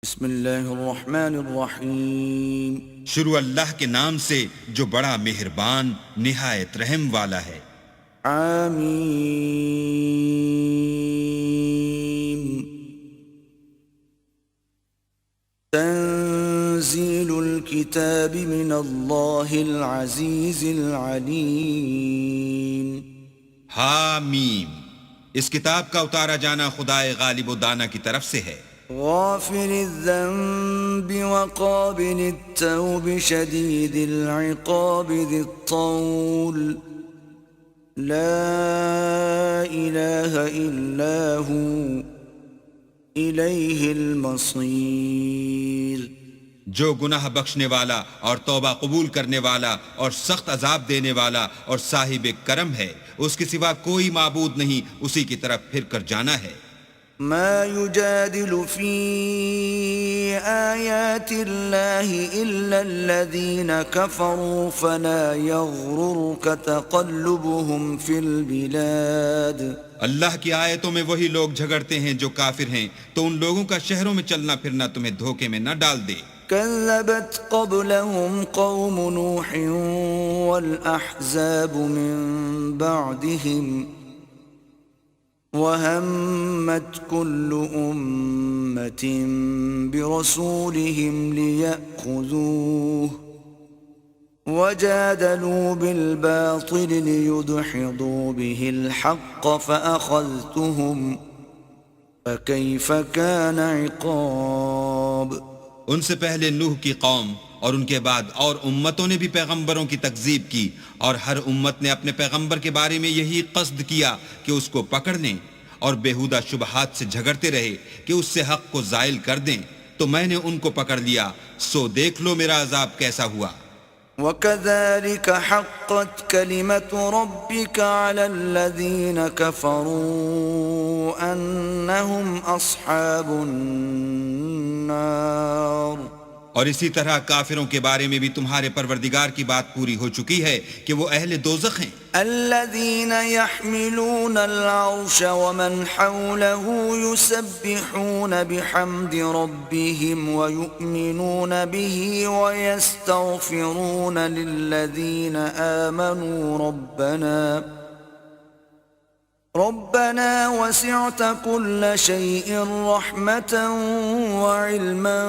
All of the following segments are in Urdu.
بسم اللہ الرحمن الرحیم۔ شروع اللہ کے نام سے جو بڑا مہربان نہایت رحم والا ہے۔ آمین۔ تنزیل الکتاب من اللہ العزیز العلیم۔ حامیم، اس کتاب کا اتارا جانا خدائے غالب و دانا کی طرف سے ہے۔ غافر الذنب وقابل التوب شدید العقاب ذی الطول لا الہ الا ہو الیہ المصیر۔ جو گناہ بخشنے والا اور توبہ قبول کرنے والا اور سخت عذاب دینے والا اور صاحب کرم ہے، اس کے سوا کوئی معبود نہیں، اسی کی طرف پھر کر جانا ہے۔ ما يجادل في آيات الله إلا الذين كفروا فلا يغررك تقلبهم في البلاد۔ اللہ کی آیتوں میں وہی لوگ جھگڑتے ہیں جو کافر ہیں، تو ان لوگوں کا شہروں میں چلنا پھرنا تمہیں دھوکے میں نہ ڈال دے۔ كذبت قبلهم قوم نوح والأحزاب من بعدهم وَهَمَّتْ كُلُّ أُمَّةٍ بِرَسُولِهِمْ لِيَأْخُذُوهُ وَجَادَلُوا بِالْبَاطِلِ لِيُدْحِضُوا بِهِ الْحَقَّ فَأَخَذْتُهُمْ فَكَيْفَ كَانَ عِقَابِ۔ ان سے پہلے نوح کی قوم اور ان کے بعد اور امتوں نے بھی پیغمبروں کی تکذیب کی، اور ہر امت نے اپنے پیغمبر کے بارے میں یہی قصد کیا کہ اس کو پکڑ لیں اور بےہودہ شبہات سے جھگڑتے رہے کہ اس سے حق کو زائل کر دیں، تو میں نے ان کو پکڑ لیا، سو دیکھ لو میرا عذاب کیسا ہوا۔ وَكَذَلِكَ حَقَّتْ كَلِمَةُ رَبِّكَ عَلَى الَّذِينَ كَفَرُوا أَنَّهُمْ أَصْحَابُ النَّارِ۔ اور اسی طرح کافروں کے بارے میں بھی تمہارے پروردگار کی بات پوری ہو چکی ہے کہ وہ اہل دوزخ ہیں۔ الذين يحملون العرش ومن حوله يسبحون بحمد ربهم ويؤمنون به ويستغفرون للذين آمنوا ربنا وسعت كل شيء رحمة وعلما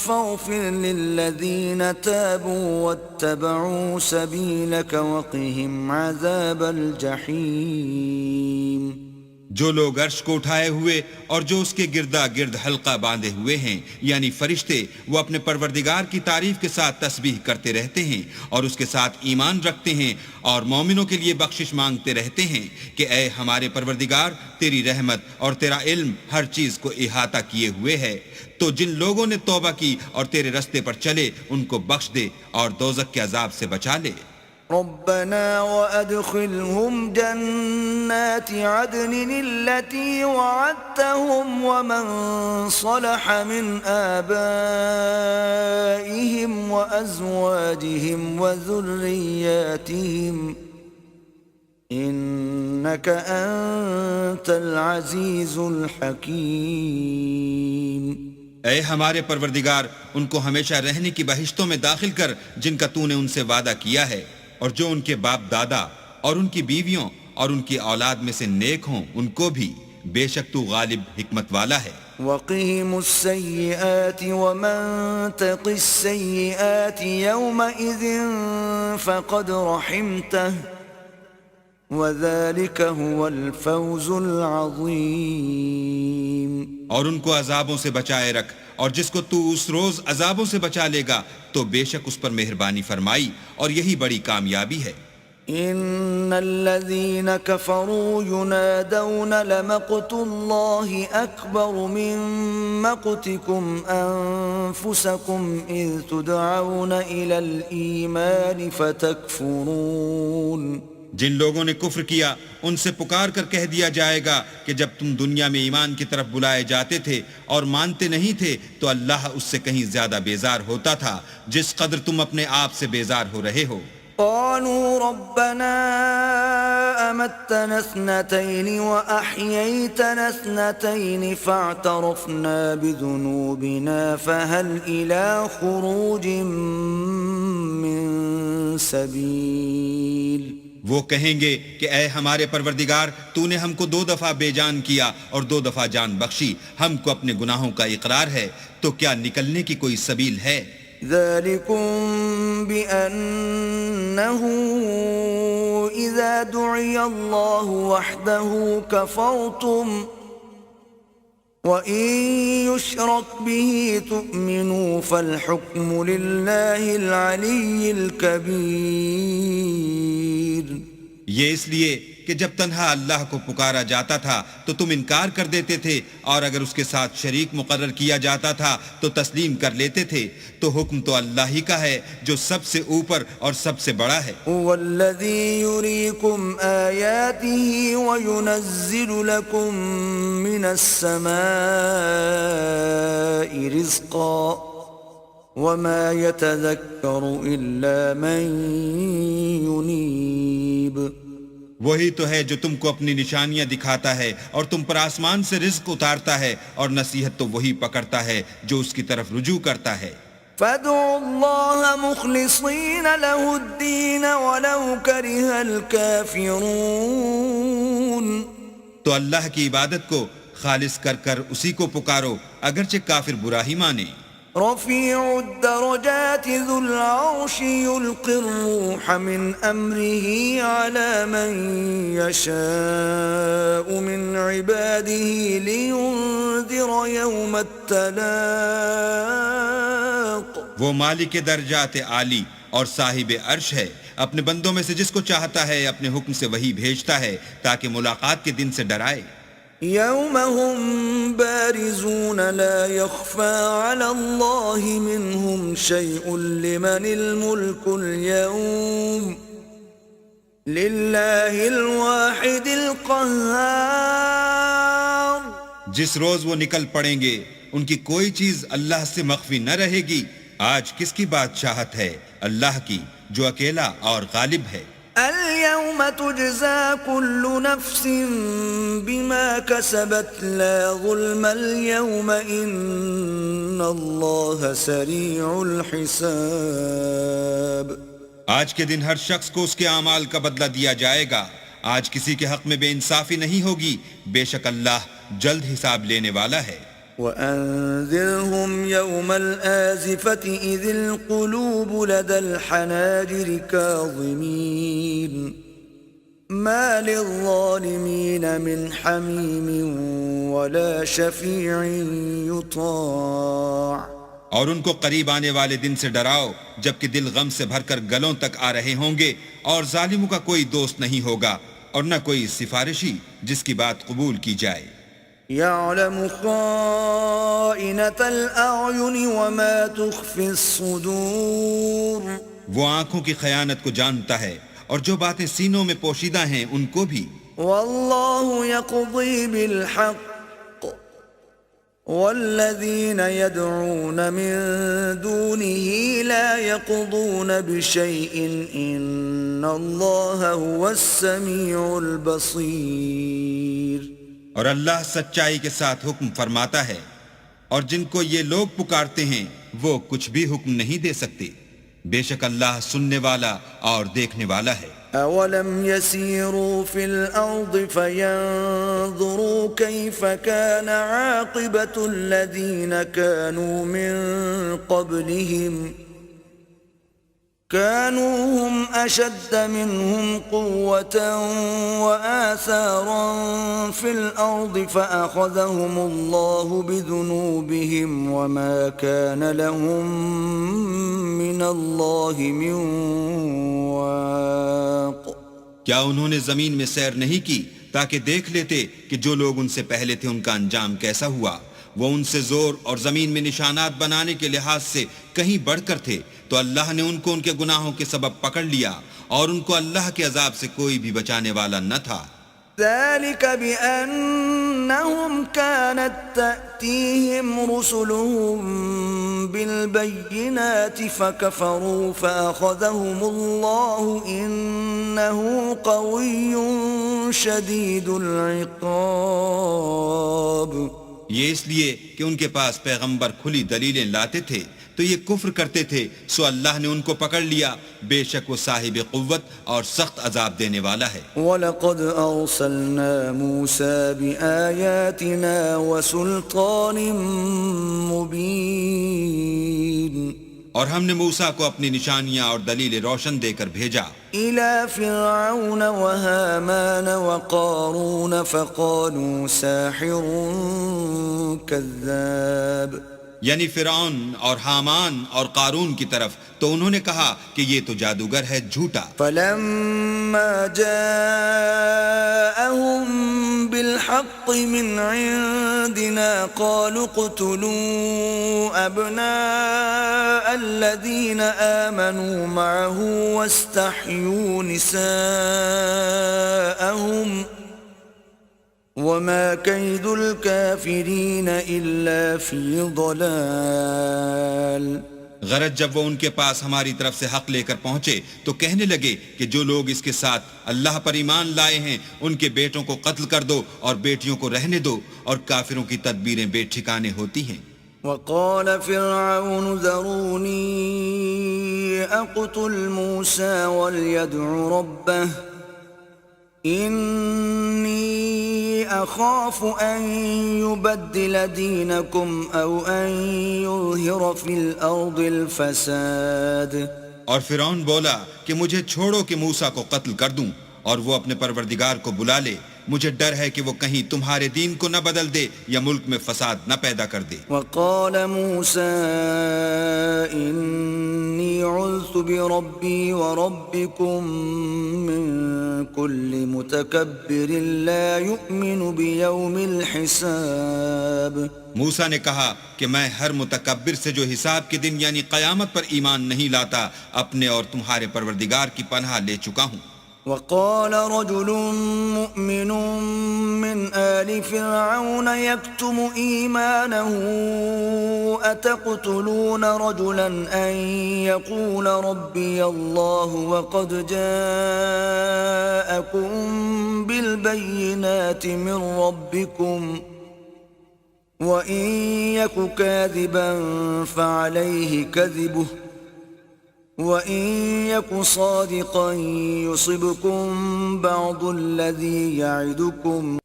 فاغفر للذين تابوا واتبعوا سبيلك وقهم عذاب الجحيم۔ جو لوگ عرش کو اٹھائے ہوئے اور جو اس کے گردا گرد حلقہ باندھے ہوئے ہیں، یعنی فرشتے، وہ اپنے پروردگار کی تعریف کے ساتھ تسبیح کرتے رہتے ہیں اور اس کے ساتھ ایمان رکھتے ہیں اور مومنوں کے لیے بخشش مانگتے رہتے ہیں کہ اے ہمارے پروردگار، تیری رحمت اور تیرا علم ہر چیز کو احاطہ کیے ہوئے ہے، تو جن لوگوں نے توبہ کی اور تیرے رستے پر چلے ان کو بخش دے اور دوزخ کے عذاب سے بچا لے۔ ربنا وأدخلهم جنات عدن التي وعدتهم ومن صلح من آبائهم وأزواجهم وذرياتهم إنك أنت العزيز الحكيم۔ اے ہمارے پروردگار، ان کو ہمیشہ رہنے کی بہشتوں میں داخل کر جن کا تو نے ان سے وعدہ کیا ہے، اور جو ان کے باپ دادا اور ان کی بیویوں اور ان کی اولاد میں سے نیک ہوں ان کو بھی، بے شک تو غالب حکمت والا ہے۔ وقهم السيئات ومن تق السيئات يومئذ فقد رحمته وذلك هو الفوز العظيم۔ اور ان کو عذابوں سے بچائے رکھ، اور جس کو تو اس روز عذابوں سے بچا لے گا تو بے شک اس پر مہربانی فرمائی، اور یہی بڑی کامیابی ہے۔ ان الذين كفروا ينادون لمقت الله اكبر من مقتكم انفسكم اذ تدعون الى الايمان فتكفرون۔ جن لوگوں نے کفر کیا ان سے پکار کر کہہ دیا جائے گا کہ جب تم دنیا میں ایمان کی طرف بلائے جاتے تھے اور مانتے نہیں تھے تو اللہ اس سے کہیں زیادہ بیزار ہوتا تھا جس قدر تم اپنے آپ سے بیزار ہو رہے ہو۔ قالوا ربنا أمتنا اثنتين وأحييتنا اثنتين فاعترفنا بذنوبنا فهل إلى خروج من سبيل. وہ کہیں گے کہ اے ہمارے پروردگار، تو نے ہم کو 2 دفعہ بے جان کیا اور 2 دفعہ جان بخشی، ہم کو اپنے گناہوں کا اقرار ہے، تو کیا نکلنے کی کوئی سبیل ہے؟ ذلكم بأنه إذا دعي الله وحده كفرتم وإن يشرك به تؤمنوا فالحكم لله العلي الكبير. یہ اس لیے کہ جب تنہا اللہ کو پکارا جاتا تھا تو تم انکار کر دیتے تھے، اور اگر اس کے ساتھ شریک مقرر کیا جاتا تھا تو تسلیم کر لیتے تھے، تو حکم تو اللہ ہی کا ہے جو سب سے اوپر اور سب سے بڑا ہے. هو الذي يريكم آياته وينزل لكم من السماء رزقا وما يتذكر إلا من ينيب. وہی تو ہے جو تم کو اپنی نشانیاں دکھاتا ہے اور تم پر آسمان سے رزق اتارتا ہے، اور نصیحت تو وہی پکڑتا ہے جو اس کی طرف رجوع کرتا ہے. فادعوا الله مخلصين له الدين ولو كره الكافرون. تو اللہ کی عبادت کو خالص کر کر اسی کو پکارو اگرچہ کافر برا ہی مانے. رفيع الدرجات ذو العرش يلقي الروح من أمره على من يشاء من عباده لينذر يوم التلاق. وہ مالک درجات عالی اور صاحب عرش ہے، اپنے بندوں میں سے جس کو چاہتا ہے اپنے حکم سے وہی بھیجتا ہے تاکہ ملاقات کے دن سے ڈرائے. يوم هم بارزون لا يخفى على الله منهم شيء لمن الملك اليوم لله الواحد القهار. جس روز وہ نکل پڑیں گے ان کی کوئی چیز اللہ سے مخفی نہ رہے گی. آج کس کی بادشاہت ہے؟ اللہ کی جو اکیلا اور غالب ہے. اليوم تجزى كل نفس بما كسبت لا ظلم اليوم إن الله سريع الحساب. آج کے دن ہر شخص کو اس کے اعمال کا بدلہ دیا جائے گا. آج کسی کے حق میں بے انصافی نہیں ہوگی، بے شک اللہ جلد حساب لینے والا ہے. وأنذرهم يوم الآزفة إذ القلوب لدى الحناجر كاظمين ما للظالمين من حميم ولا شفيع يطاع. اور ان کو قریب آنے والے دن سے ڈراؤ جبکہ دل غم سے بھر کر گلوں تک آ رہے ہوں گے، اور ظالموں کا کوئی دوست نہیں ہوگا اور نہ کوئی سفارشی جس کی بات قبول کی جائے. يعلم خائنة الأعين وما تخفي الصدور. وہ آنکھوں کی خیانت کو جانتا ہے اور جو باتیں سینوں میں پوشیدہ ہیں ان کو بھی. والله يقضي بالحق والذين يدعون من دونه لا يقضون بشيء إن الله هو السميع البصير. اور اللہ سچائی کے ساتھ حکم فرماتا ہے، اور جن کو یہ لوگ پکارتے ہیں وہ کچھ بھی حکم نہیں دے سکتے، بے شک اللہ سننے والا اور دیکھنے والا ہے. أولم يسيروا في الأرض فينظروا كيف كان عاقبة الذين كانوا من قبلهم كانوا هم أشد منهم قوة وآثارا في الأرض فأخذهم الله بذنوبهم وما كان لهم من الله من واق. کیا انہوں نے زمین میں سیر نہیں کی تاکہ دیکھ لیتے کہ جو لوگ ان سے پہلے تھے ان کا انجام کیسا ہوا؟ وہ ان سے زور اور زمین میں نشانات بنانے کے لحاظ سے کہیں بڑھ کر تھے، تو اللہ نے ان کو ان کے گناہوں کے سبب پکڑ لیا، اور ان کو اللہ کے عذاب سے کوئی بھی بچانے والا نہ تھا. ذلك بأنهم كانت تأتيهم رسلهم بالبينات فكفروا فأخذهم الله إنه قوي شديد العقاب. یہ اس لیے کہ ان کے پاس پیغمبر کھلی دلیلیں لاتے تھے تو یہ کفر کرتے تھے، سو اللہ نے ان کو پکڑ لیا، بے شک وہ صاحب قوت اور سخت عذاب دینے والا ہے. وَلَقَدْ أَرْسَلْنَا مُوسَى بِآيَاتِنَا وَسُلْطَانٍ مُبِينٍ. اور ہم نے موسیٰ کو اپنی نشانیاں اور دلیل روشن دے کر بھیجا إِلَى فِرْعَوْنَ وَهَامَانَ وَقَارُونَ فَقَالُوا سَاحِرٌ كَذَّابٌ. یعنی فرعون اور حامان اور قارون کی طرف، تو انہوں نے کہا کہ یہ تو جادوگر ہے، جھوٹا. فَلَمَّا جَاءَهُم بِالْحَقِّ مِنْ عِندِنَا قَالُوا اقْتُلُوا أَبْنَاءَ الَّذِينَ آمَنُوا مَعَهُ وَاسْتَحْيُوا نِسَاءَهُمْ وَمَا كَيْدُ الْكَافِرِينَ إِلَّا فِي ضَلَالٍ. غرض جب وہ ان کے پاس ہماری طرف سے حق لے کر پہنچے تو کہنے لگے کہ جو لوگ اس کے ساتھ اللہ پر ایمان لائے ہیں ان کے بیٹوں کو قتل کر دو اور بیٹیوں کو رہنے دو، اور کافروں کی تدبیریں بے ٹھکانے ہوتی ہیں. وقال فرعون ذروني أقتل موسى وليدع ربه إني أخاف أن يبدل دينكم أو أن يظهر في الأرض الفساد. اور فرعون بولا کہ مجھے چھوڑو کہ موسیٰ کو قتل کر دوں اور وہ اپنے پروردگار کو بلا لے، مجھے ڈر ہے کہ وہ کہیں تمہارے دین کو نہ بدل دے یا ملک میں فساد نہ پیدا کر دے. وقال موسى إني عذت بربي وربكم من كل متكبر لا يؤمن بيوم الحساب. موسیٰ نے کہا کہ میں ہر متکبر سے جو حساب کے دن یعنی قیامت پر ایمان نہیں لاتا اپنے اور تمہارے پروردگار کی پناہ لے چکا ہوں. وقال رجل مؤمن من آل فرعون يكتم إيمانه أتقتلون رجلا أن يقول ربي الله وقد جاءكم بالبينات من ربكم وإن يك كاذبا فعليه كذبه وَإِن يَكُ صَادِقًا يُصِبْكُم بَعْضُ الَّذِي يَعِدُكُمْ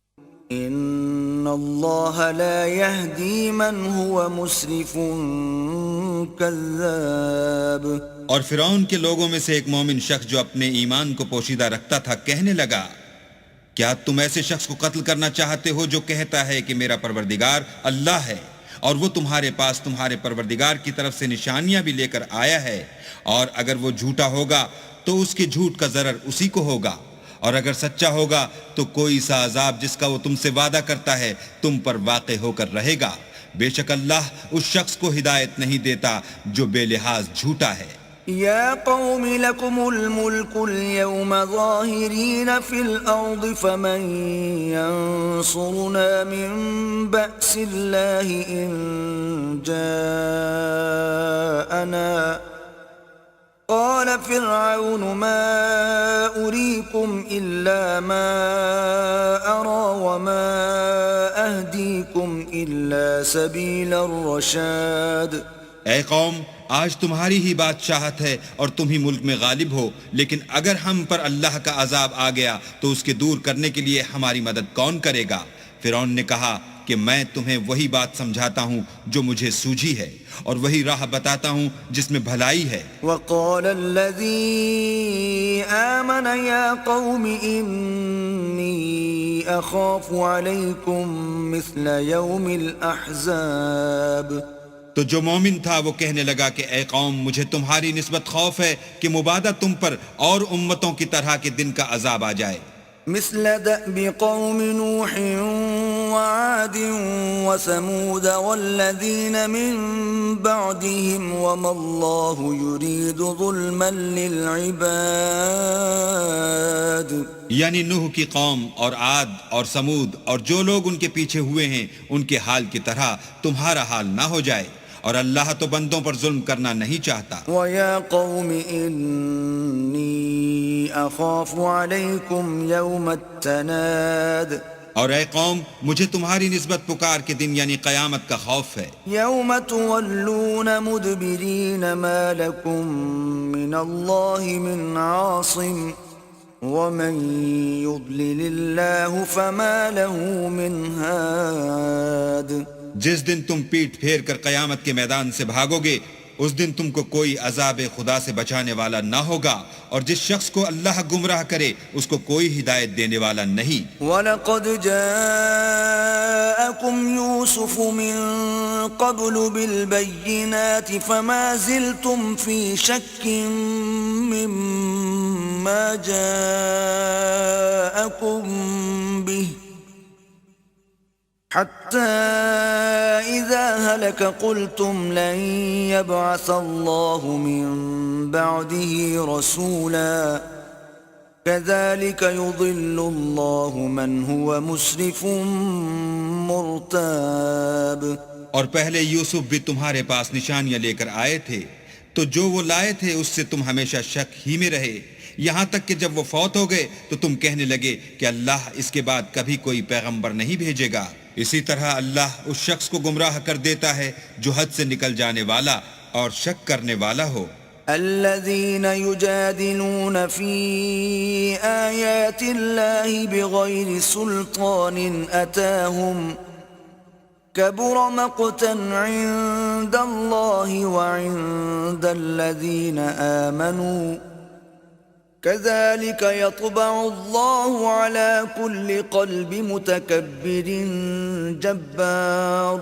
إِنَّ اللَّهَ لَا يَهْدِي مَنْ هُوَ مُسْرِفٌ كَذَّابٌ. اور فرعون کے لوگوں میں سے ایک مومن شخص جو اپنے ایمان کو پوشیدہ رکھتا تھا کہنے لگا، کیا تم ایسے شخص کو قتل کرنا چاہتے ہو جو کہتا ہے کہ میرا پروردگار اللہ ہے اور وہ تمہارے پاس تمہارے پروردگار کی طرف سے نشانیاں بھی لے کر آیا ہے، اور اگر وہ جھوٹا ہوگا تو اس کے جھوٹ کا ضرر اسی کو ہوگا، اور اگر سچا ہوگا تو کوئی سا عذاب جس کا وہ تم سے وعدہ کرتا ہے تم پر واقع ہو کر رہے گا. بے شک اللہ اس شخص کو ہدایت نہیں دیتا جو بے لحاظ جھوٹا ہے. يا قوم لكم الملك اليوم ظاهرين في الأرض فمن ينصرنا من بأس الله إن جاءنا. قال فرعون ما أريكم إلا ما أرى وما أهديكم إلا سبيل الرشاد. اے قوم، آج تمہاری ہی بادشاہت ہے اور تم ہی ملک میں غالب ہو، لیکن اگر ہم پر اللہ کا عذاب آ گیا تو اس کے دور کرنے کے لیے ہماری مدد کون کرے گا؟ فرعون نے کہا کہ میں تمہیں وہی بات سمجھاتا ہوں جو مجھے سوجھی ہے اور وہی راہ بتاتا ہوں جس میں بھلائی ہے. وقال الذي آمن يا قوم إني أخاف عليكم مثل يوم الأحزاب. تو جو مومن تھا وہ کہنے لگا کہ اے قوم، مجھے تمہاری نسبت خوف ہے کہ مبادہ تم پر اور امتوں کی طرح کے دن کا عذاب آ جائے. مثل دأب قوم نوح وعاد وثمود والذين من بعدهم وما الله يريد ظلما للعباد. یعنی نوح کی قوم اور عاد اور سمود اور جو لوگ ان کے پیچھے ہوئے ہیں ان کے حال کی طرح تمہارا حال نہ ہو جائے، اور اللہ تو بندوں پر ظلم کرنا نہیں چاہتا۔ وَيَا قَوْمِ إِنِّي أَخَافُ عَلَيْكُمْ يَوْمَ التَّنَادِ، اور اے قوم مجھے تمہاری نسبت پکار کے دن یعنی قیامت کا خوف ہے، يَوْمَ تُوَلُّونَ مُدْبِرِينَ مَا لَكُمْ مِنَ اللَّهِ مِنْ عَاصِمٍ وَمَنْ يُضْلِلِ اللَّهُ فَمَا لَهُ مِنْ هَادٍ۔ جس دن تم پیٹ پھیر کر قیامت کے میدان سے بھاگو گے اس دن تم کو کوئی عذاب خدا سے بچانے والا نہ ہوگا، اور جس شخص کو اللہ گمراہ کرے اس کو کوئی ہدایت دینے والا نہیں۔ وَلَقَدْ جَاءَكُمْ يُوسُفُ مِنْ قَبْلُ بِالْبَيِّنَاتِ فَمَا زِلْتُمْ فِي شَكٍّ مِّمَّا جَاءَكُمْ بِهِ حتى إذا هلك قلتم لن يبعث الله من بعده رسولا كذلك يضل الله من هو مسرف مرتاب۔ اور پہلے یوسف بھی تمہارے پاس نشانیاں لے کر آئے تھے، تو جو وہ لائے تھے اس سے تم ہمیشہ شک ہی میں رہے، یہاں تک کہ جب وہ فوت ہو گئے تو تم کہنے لگے کہ اللہ اس کے بعد کبھی کوئی پیغمبر نہیں بھیجے گا۔ اسی طرح اللہ اس شخص کو گمراہ کر دیتا ہے جو حد سے نکل جانے والا اور شک کرنے والا ہو۔ الذين يجادلون في آيات الله بغير سلطان أتاهم كبر مقتا عند الله وعند الذين آمنوا كذلك يطبع الله على كل قلب متكبر جبار۔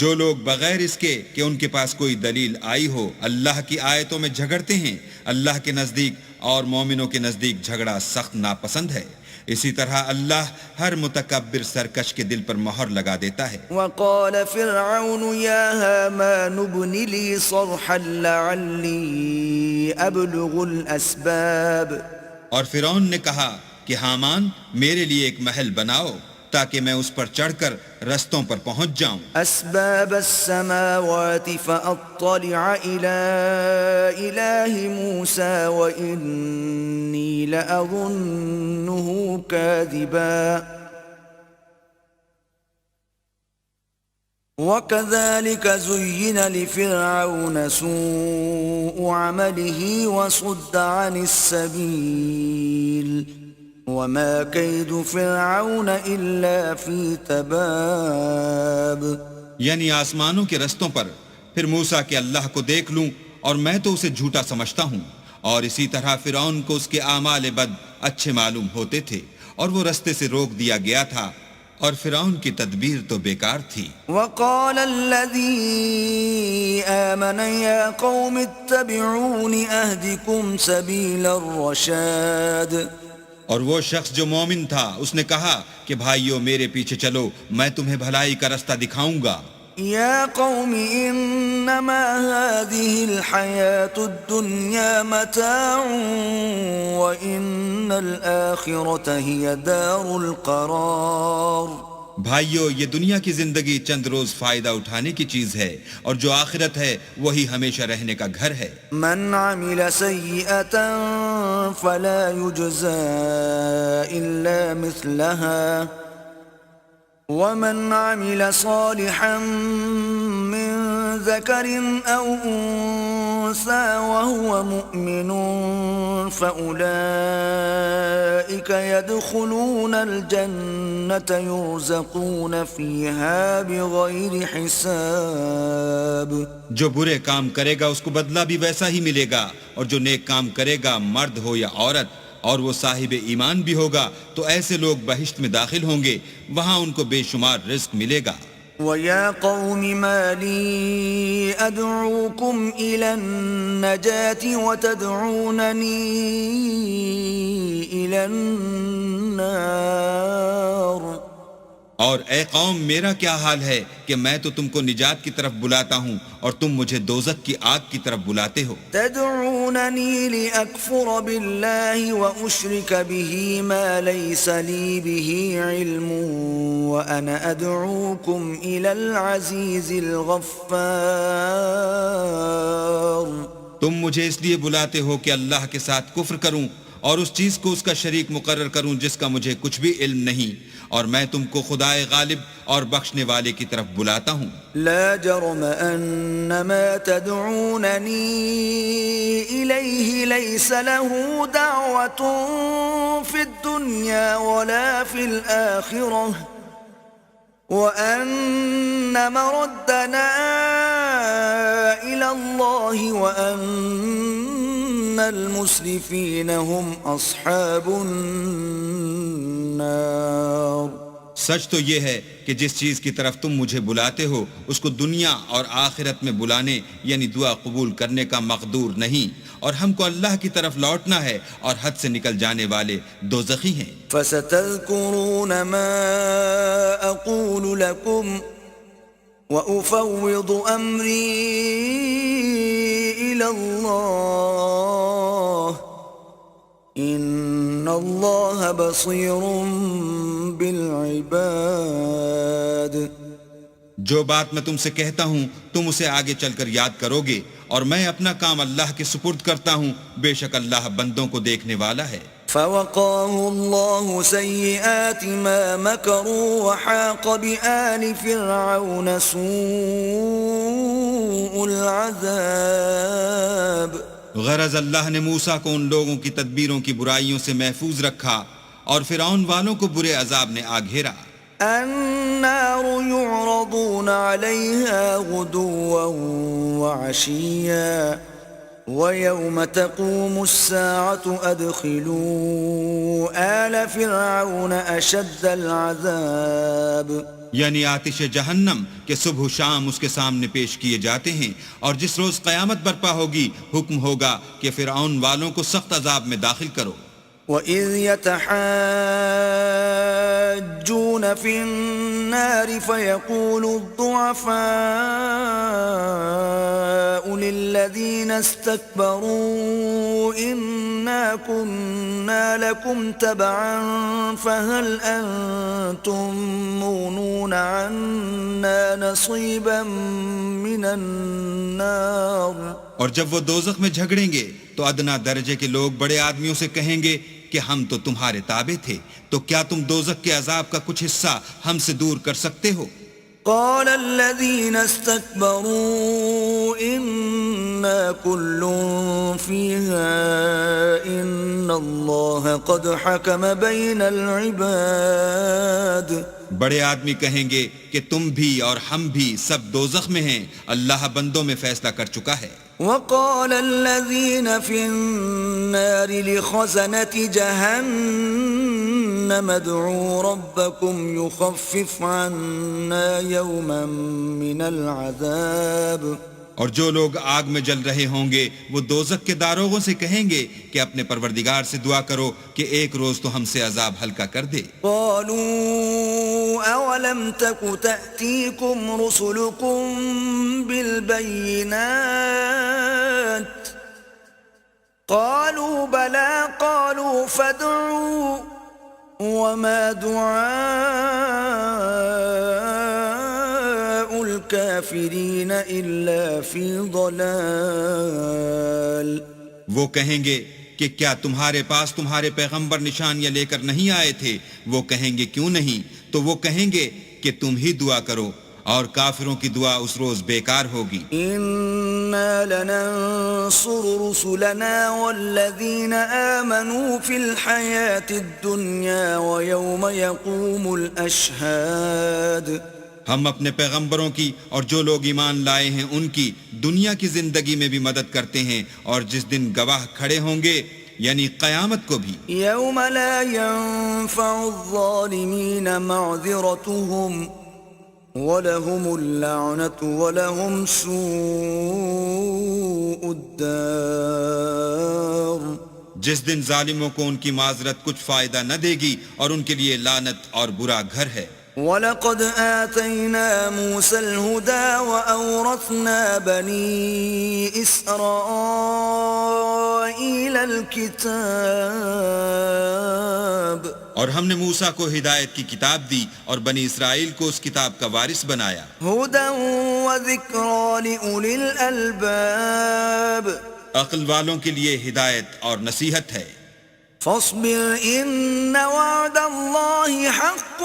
جو لوگ بغیر اس کے کہ ان کے پاس کوئی دلیل آئی ہو اللہ کی آیتوں میں جھگڑتے ہیں، اللہ کے نزدیک اور مومنوں کے نزدیک جھگڑا سخت ناپسند ہے، اسی طرح اللہ ہر متکبر سرکش کے دل پر مہر لگا دیتا ہے۔ وقال فرعون يا هامان ابن لي صرحا لعلي أبلغ الأسباب۔ اور فرعون نے کہا کہ حامان میرے لیے ایک محل بناؤ تاکہ میں اس پر چڑھ کر رستوں پر پہنچ جاؤں، أسباب السماوات فأطلع إلى إله موسى وإني لأظنه كاذبا وكذلك زين لفرعون سوء عمله وصد عن السبيل وما كيد فرعون إلا في تباب۔ یعنی آسمانوں کے رستوں پر پھر موسیٰ کہ اللہ کو دیکھ لوں اور میں تو اسے جھوٹا سمجھتا ہوں، اور اسی طرح فرعون کو اس کے اعمال بد اچھے معلوم ہوتے تھے اور وہ رستے سے روک دیا گیا تھا، اور فرعون کی تدبیر تو بیکار تھی۔ وقال الذي آمن يا قوم اتبعون أهدكم سبيل الرشاد۔ اور وہ شخص جو مومن تھا اس نے کہا کہ بھائیو میرے پیچھے چلو، میں تمہیں بھلائی کا رستہ دکھاؤں گا۔ يا قوم إنما هذه الحياة الدنيا متاع وإن الآخرة هي دار القرار۔ بھائیو یہ دنیا کی زندگی چند روز فائدہ اٹھانے کی چیز ہے، اور جو آخرت ہے وہی ہمیشہ رہنے کا گھر ہے۔ من عمل سيئة فلا يجزى إلا مثلها ومن عمل صالحا من ذكر أو أنثى وهو مؤمن فأولئك يدخلون الجنة يرزقون فيها بغير حساب۔ جو برے کام کرے گا اس کو بدلہ بھی ویسا ہی ملے گا، اور جو نیک کام کرے گا مرد ہو یا عورت اور وہ صاحب ایمان بھی ہوگا تو ایسے لوگ بہشت میں داخل ہوں گے، وہاں ان کو بے شمار رزق ملے گا۔ وَيَا قَوْمِ مَا لِي أَدْعُوكُمْ إِلَى النَّجَاةِ وَتَدْعُونَنِي إِلَى النَّارِ اور اے قوم میرا کیا حال ہے کہ میں تو تم کو نجات کی طرف بلاتا ہوں اور تم مجھے دوزخ کی آگ کی طرف بلاتے ہو. تدعونني لأكفر بالله وأشرك به ما ليس لي به علم وأنا أدعوكم إلى العزيز الغفار. تم مجھے اس لیے بلاتے ہو کہ اللہ کے ساتھ کفر کروں اور اس چیز کو اس کا شریک مقرر کروں جس کا مجھے کچھ بھی علم نہیں، اور میں تم کو خدائے غالب اور بخشنے والے کی طرف بلاتا ہوں. لا جرم أن ما تدعونني إليه ليس له دعوة في الدنيا ولا في الآخرة وأن مردنا إلى الله وأن المسرفين هم أصحاب النار. سچ تو یہ ہے کہ جس چیز کی طرف تم مجھے بلاتے ہو اس کو دنیا اور آخرت میں بلانے یعنی دعا قبول کرنے کا مقدور نہیں، اور ہم کو اللہ کی طرف لوٹنا ہے، اور حد سے نکل جانے والے دوزخی ہیں. فستذكرون ما أقول لكم وأفوض أمري إلى الله إن الله بصير بالعباد. جو بات میں تم سے کہتا ہوں تم اسے آگے چل کر یاد کرو گے، اور میں اپنا کام اللہ کے سپرد کرتا ہوں، بے شک اللہ بندوں کو دیکھنے والا ہے. فوقاه الله سيئات ما مكروا وحاق بآل فرعون سوء العذاب. غرض اللہ نے موسیٰ کو ان لوگوں کی تدبیروں کی برائیوں سے محفوظ رکھا، اور فرعون والوں کو برے عذاب نے آ گھیرا. النار يعرضون عليها غدوا وعشيا ويوم تقوم الساعة أدخلوا آل فرعون أشد العذاب. یعنی آتش جہنم کہ صبح و شام اس کے سامنے پیش کیے جاتے ہیں، اور جس روز قیامت برپا ہوگی حکم ہوگا کہ فرعون والوں کو سخت عذاب میں داخل کرو. وَإِذْ يَتَحَاجُّونَ فِي النَّارِ فَيَقُولُ الضُّعَفَاءُ لِلَّذِينَ اسْتَكْبَرُوا إِنَّا كُنَّا لَكُمْ تَبَعًا فَهَلْ أَنْتُمْ مُغْنُونَ عَنَّا نَصِيبًا مِنَ النَّارِ. اور جب وہ دوزخ میں جھگڑیں گے تو ادنا درجے کے لوگ بڑے آدمیوں سے کہیں گے کہ ہم تو تمہارے تابع تھے، تو کیا تم دوزخ کے عذاب کا کچھ حصہ ہم سے دور کر سکتے ہو؟ قال الذين استكبروا إنا كل فيها إن الله قد حكم بين العباد. بڑے آدمی کہیں گے کہ تم بھی اور ہم بھی سب دوزخ میں ہیں، اللہ بندوں میں فیصلہ کر چکا ہے. وقال الذين في النار لخزنة جهنم ادعوا ربكم يخفف عنا يوما من العذاب. اور جو لوگ آگ میں جل رہے ہوں گے وہ دوزخ کے داروغوں سے کہیں گے کہ اپنے پروردگار سے دعا کرو کہ ایک روز تو ہم سے عذاب ہلکا کر دے. قالوا اولم تك تأتيكم رسلكم بالبينات قالوا بلى قالوا فادعوا وما دعاء الكافرين إلا في ضلال. وہ کہیں گے کہ کیا تمہارے پاس تمہارے پیغمبر نشانیاں لے کر نہیں آئے تھے؟ وہ کہیں گے کیوں نہیں؟ تو وہ کہیں گے کہ تم ہی دعا کرو، اور کافروں کی دعا اس روز بیکار ہوگی. إنا لننصر رسلنا والذين آمنوا في الحياة الدنيا ويوم يقوم الأشهاد. ہم اپنے پیغمبروں کی اور جو لوگ ایمان لائے ہیں ان کی دنیا کی زندگی میں بھی مدد کرتے ہیں، اور جس دن گواہ کھڑے ہوں گے یعنی قیامت کو بھی. يوم لا ينفع الظالمين معذرتهم وَلَهُمُ اللَّعْنَةُ وَلَهُمْ سُوءُ الدَّارِ. جس دن ظالموں کو ان کی معذرت کچھ فائدہ نہ دے گی اور ان کے لیے لعنت اور برا گھر ہے. وَلَقَدْ آتَيْنَا مُوسَى الْهُدَى وَأَوْرَثْنَا بَنِي إِسْرَائِيلَ الْكِتَابَ اور ہم نے موسیٰ کو ہدایت کی کتاب دی اور بنی اسرائیل کو اس کتاب کا وارث بنایا. هُدًى وَذِكْرَى لِأُولِي الْأَلْبَابِ عقل والوں کے لیے ہدایت اور نصیحت ہے. فاصبر إن وعد الله حق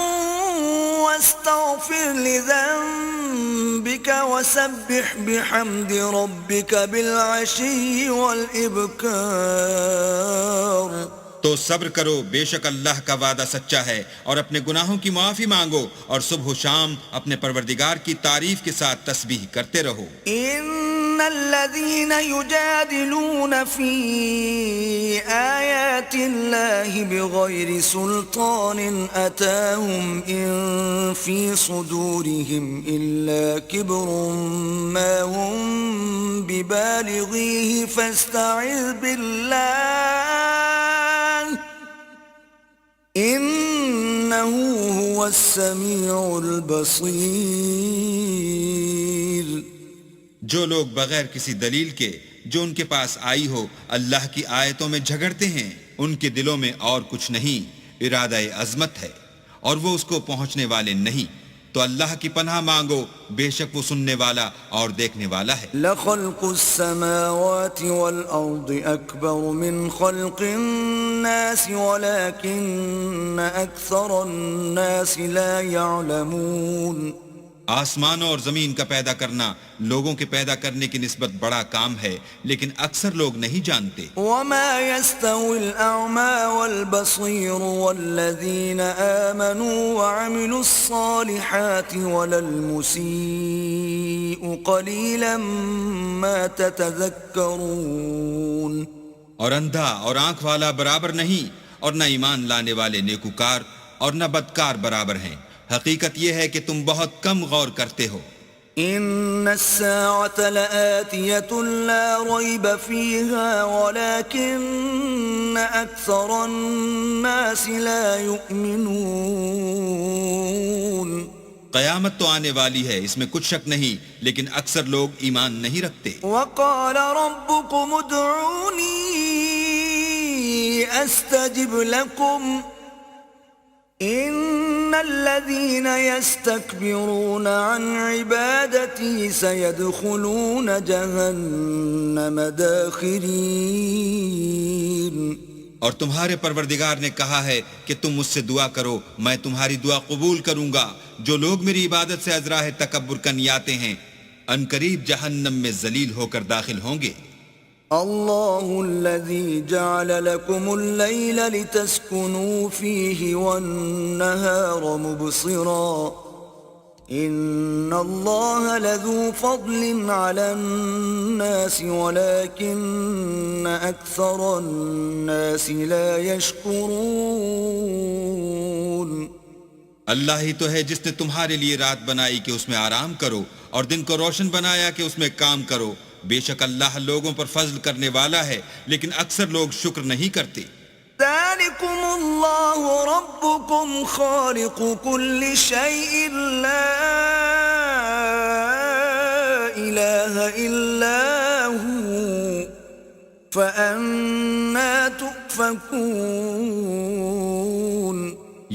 واستغفر لذنبك وسبح بحمد ربك بالعشي والإبكار. تو صبر کرو، بے شک اللہ کا وعدہ سچا ہے، اور اپنے گناہوں کی معافی مانگو اور صبح و شام اپنے پروردگار کی تعریف کے ساتھ تسبیح کرتے رہو. إن الذين يجادلون في آيات الله بغير سلطان أتاهم إن في صدورهم إلا كبر ما هم ببالغيه فاستعذ بالله إنه هو السميع البصير. جو لوگ بغیر کسی دلیل کے جو ان کے پاس آئی ہو اللہ کی آیتوں میں جھگڑتے ہیں، ان کے دلوں میں اور کچھ نہیں، ارادہ عظمت ہے اور وہ اس کو پہنچنے والے نہیں. تو اللہ کی پناہ مانگو، بے شک وہ سننے والا اور دیکھنے والا ہے. لخلق السماوات والأرض أكبر من خلق الناس ولكن أكثر الناس لا يعلمون. آسمانوں اور زمین کا پیدا کرنا لوگوں کے پیدا کرنے کی نسبت بڑا کام ہے، لیکن اکثر لوگ نہیں جانتے. وما يستوي الأعمى والبصير والذين آمنوا وعملوا الصالحات ولا المسيء قليلا ما تتذكرون. اور اندھا اور آنکھ والا برابر نہیں، اور نہ ایمان لانے والے نیکوکار اور نہ بدکار برابر ہیں. حقیقت یہ ہے کہ تم بہت کم غور کرتے ہو. ان الساعة لآتية لا ريب فيها ولكن أكثر الناس لا يؤمنون. قیامت تو آنے والی ہے، اس میں کچھ شک نہیں، لیکن اکثر لوگ ایمان نہیں رکھتے. وقال ربكم ادعوني استجب لكم ان الذين يستكبرون عن عبادتي سيدخلون جهنم داخرين. اور تمہارے پروردگار نے کہا ہے کہ تم مجھ سے دعا کرو، میں تمہاری دعا قبول کروں گا. جو لوگ میری عبادت سے ازراہ تکبر کرنے آتے ہیں ان قریب جہنم میں ذلیل ہو کر داخل ہوں گے. الله الذي جعل لكم الليل لتسكنوا فيه والنهار مبصرا إن الله لذو فضل على الناس ولكن أكثر الناس لا يشكرون. اللہ ہی تو ہے جس نے تمہارے لیے رات بنائی کہ اس میں آرام کرو اور دن کو روشن بنایا کہ اس میں کام کرو. بے شک اللہ لوگوں پر فضل کرنے والا ہے، لیکن اکثر لوگ شکر نہیں کرتے. ذلكم الله ربكم خالق كل شيء لا إله إلا هو فأنا تؤفكون.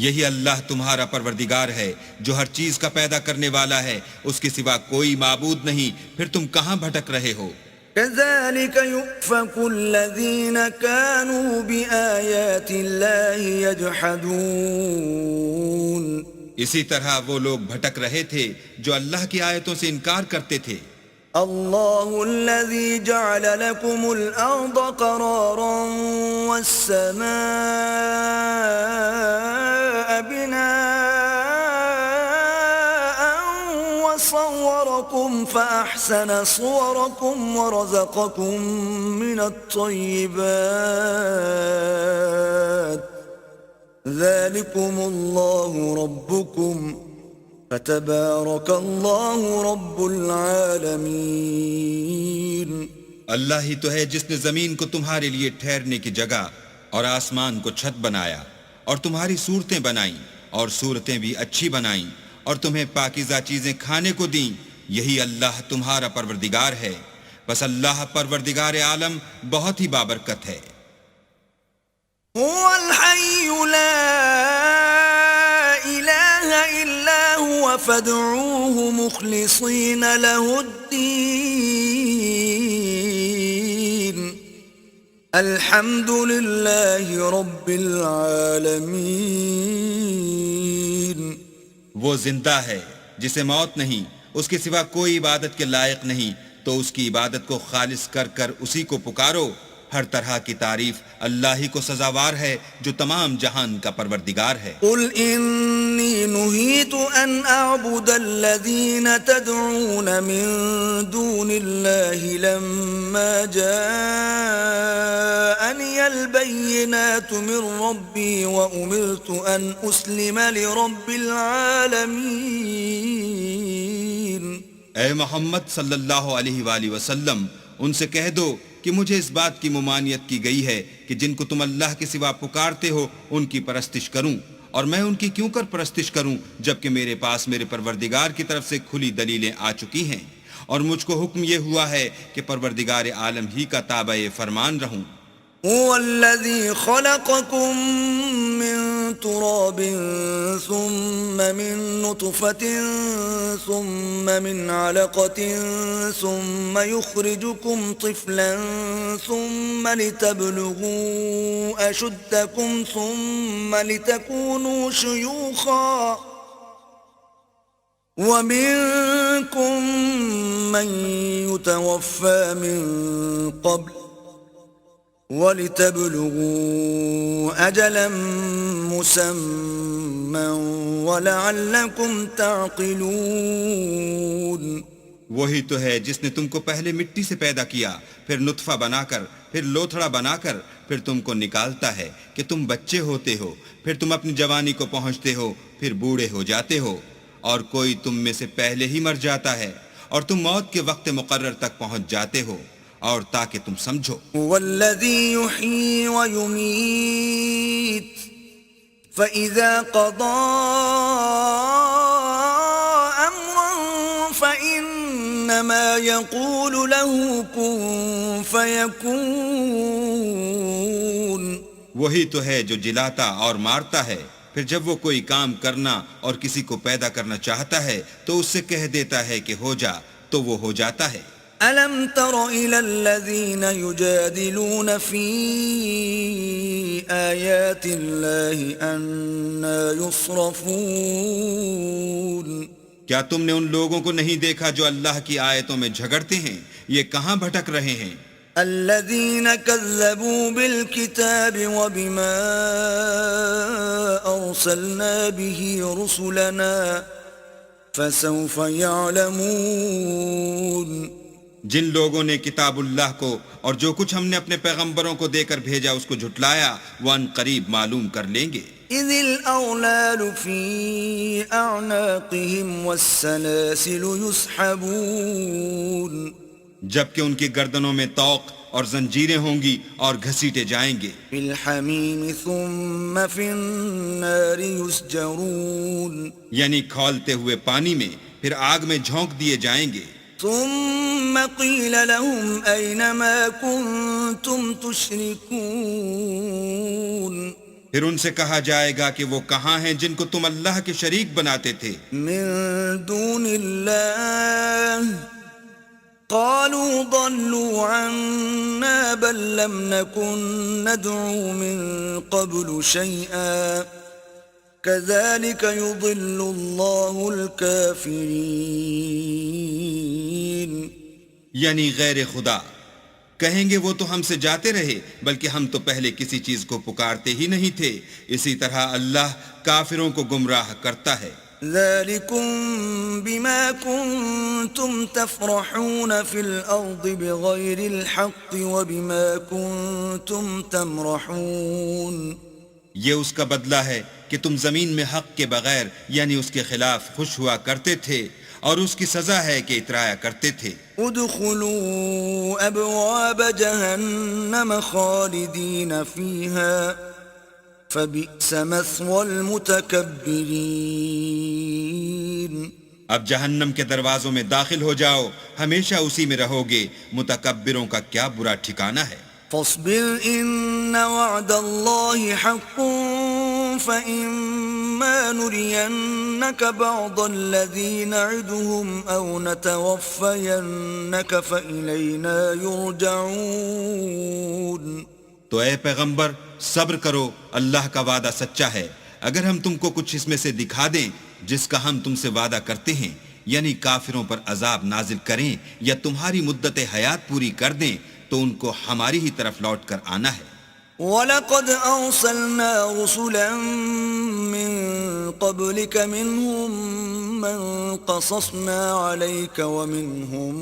یہی اللہ تمہارا پروردگار ہے جو ہر چیز کا پیدا کرنے والا ہے، اس کے سوا کوئی معبود نہیں، پھر تم کہاں بھٹک رہے ہو؟ كذلك يؤفك الذين كانوا بآيات الله يجحدون. اسی طرح وہ لوگ بھٹک رہے تھے جو اللہ کی آیتوں سے انکار کرتے تھے. الله الذي جعل لكم الأرض قرارا والسماء بناء وصوركم فأحسن صوركم ورزقكم من الطيبات ذلكم الله ربكم فتبارك الله رب العالمين. اللہ ہی تو ہے جس نے زمین کو تمہارے لیے ٹھہرنے کی جگہ اور آسمان کو چھت بنایا اور تمہاری صورتیں بنائیں اور صورتیں بھی اچھی بنائیں اور تمہیں پاکیزہ چیزیں کھانے کو دیں، یہی اللہ تمہارا پروردگار ہے، بس اللہ پروردگار عالم بہت ہی بابرکت ہے۔ هو الحي لا إله إلا هو فادعوه مخلصين له الدين الحمد لله رب العالمين۔ وہ زندہ ہے جسے موت نہیں، اس کے سوا کوئی عبادت کے لائق نہیں، تو اس کی عبادت کو خالص کر کر اسی کو پکارو۔ ہر طرح کی تعریف اللہ ہی کو سزاوار ہے جو تمام جہان کا پروردگار ہے۔ قل انی نہیت ان اعبد الذین تدعون من دون اللہ لما جاءنی البینات من ربی وامرت ان اسلم لرب العالمین۔ اے محمد صلی اللہ علیہ وآلہ وسلم، ان سے کہہ دو کہ مجھے اس بات کی ممانعت کی گئی ہے کہ جن کو تم اللہ کے سوا پکارتے ہو ان کی پرستش کروں، اور میں ان کی کیوں کر پرستش کروں جبکہ میرے پاس میرے پروردگار کی طرف سے کھلی دلیلیں آ چکی ہیں، اور مجھ کو حکم یہ ہوا ہے کہ پروردگار عالم ہی کا تابع فرمان رہوں۔ هو الذي خلقكم من تراب ثم من نطفة ثم من علقة ثم يخرجكم طفلا ثم لتبلغوا أشدكم ثم لتكونوا شيوخا ومنكم من يتوفى من قبل وَلِتَبْلُغُوا أَجَلًا مُّسَمًّى وَلَعَلَّكُمْ تَعْقِلُونَ۔ وہی تو ہے جس نے تم کو پہلے مٹی سے پیدا کیا، پھر نطفہ بنا کر، پھر لوتھڑا بنا کر، پھر تم کو نکالتا ہے کہ تم بچے ہوتے ہو، پھر تم اپنی جوانی کو پہنچتے ہو، پھر بوڑھے ہو جاتے ہو، اور کوئی تم میں سے پہلے ہی مر جاتا ہے، اور تم موت کے وقت مقرر تک پہنچ جاتے ہو، اور تاکہ تم سمجھو۔ والذی یحیی ویمیت فإذا قضى أمرا فإنما يقول له كن فيكون۔ وہی تو ہے جو جلاتا اور مارتا ہے، پھر جب وہ کوئی کام کرنا اور کسی کو پیدا کرنا چاہتا ہے تو اس سے کہہ دیتا ہے کہ ہو جا، تو وہ ہو جاتا ہے۔ أَلَمْ تَرَ إِلَى الَّذِينَ يُجَادِلُونَ فِي آيَاتِ اللَّهِ أَنَّى يُصْرَفُونَ۔ کیا تم نے ان لوگوں کو نہیں دیکھا جو اللہ کی آیتوں میں جھگڑتے ہیں؟ یہ کہاں بھٹک رہے ہیں؟ الَّذِينَ كَذَّبُوا بِالْكِتَابِ وَبِمَا أَرْسَلْنَا بِهِ رُسُلَنَا فَسَوْفَ يَعْلَمُونَ۔ جن لوگوں نے کتاب اللہ کو اور جو کچھ ہم نے اپنے پیغمبروں کو دے کر بھیجا اس کو جھٹلایا، وہ ان قریب معلوم کر لیں گے۔ اذ الاغلال في اعناقهم والسلاسل يسحبون۔ جبکہ ان کی گردنوں میں طوق اور زنجیریں ہوں گی اور گھسیٹے جائیں گے۔ في الحمیم ثم في النار يسجرون۔ یعنی کھولتے ہوئے پانی میں، پھر آگ میں جھونک دیے جائیں گے۔ ثم قیل لهم أين ما كنتم تشركون۔ پھر ان سے کہا جائے گا کہ وہ کہاں ہیں جن کو تم اللہ کے شریک بناتے تھے؟ من دون اللہ قالوا ضلوا عنا بل لم نكن ندعو من قبل شيئا كذلك يضل الله الكافرين۔ یعنی غیر خدا کہیں گے وہ تو ہم سے جاتے رہے، بلکہ ہم تو پہلے کسی چیز کو پکارتے ہی نہیں تھے، اسی طرح اللہ کافروں کو گمراہ کرتا ہے۔ ذلكم بما كنتم تفرحون في الأرض بغير الحق وبما كنتم تمرحون۔ یہ اس کا بدلہ ہے کہ تم زمین میں حق کے بغیر یعنی اس کے خلاف خوش ہوا کرتے تھے، اور اس کی سزا ہے کہ اترایا کرتے تھے۔ ادخلوا ابواب جہنم خالدین فیہا فبئس مثوى المتكبرين. اب جہنم کے دروازوں میں داخل ہو جاؤ، ہمیشہ اسی میں رہو گے، متکبروں کا کیا برا ٹھکانہ ہے۔ فاصبر إن وعد الله حق فإما نرينك بعض الذي نعدهم أو نتوفينك فإلينا يرجعون. تو اے پیغمبر صبر کرو، اللہ کا وعدہ سچا ہے، اگر ہم تم کو کچھ اس میں سے دکھا دیں جس کا ہم تم سے وعدہ کرتے ہیں، یعنی کافروں پر عذاب نازل کریں یا تمہاری مدت حیات پوری کر دیں، تو ان کو ہماری ہی طرف لوٹ کر آنا ہے۔ وَلَقَدْ أَرْسَلْنَا رُسُلًا مِّن قَبْلِكَ مِنْهُمْ مَنْ قَصَصْنَا عَلَيْكَ وَمِنْهُمْ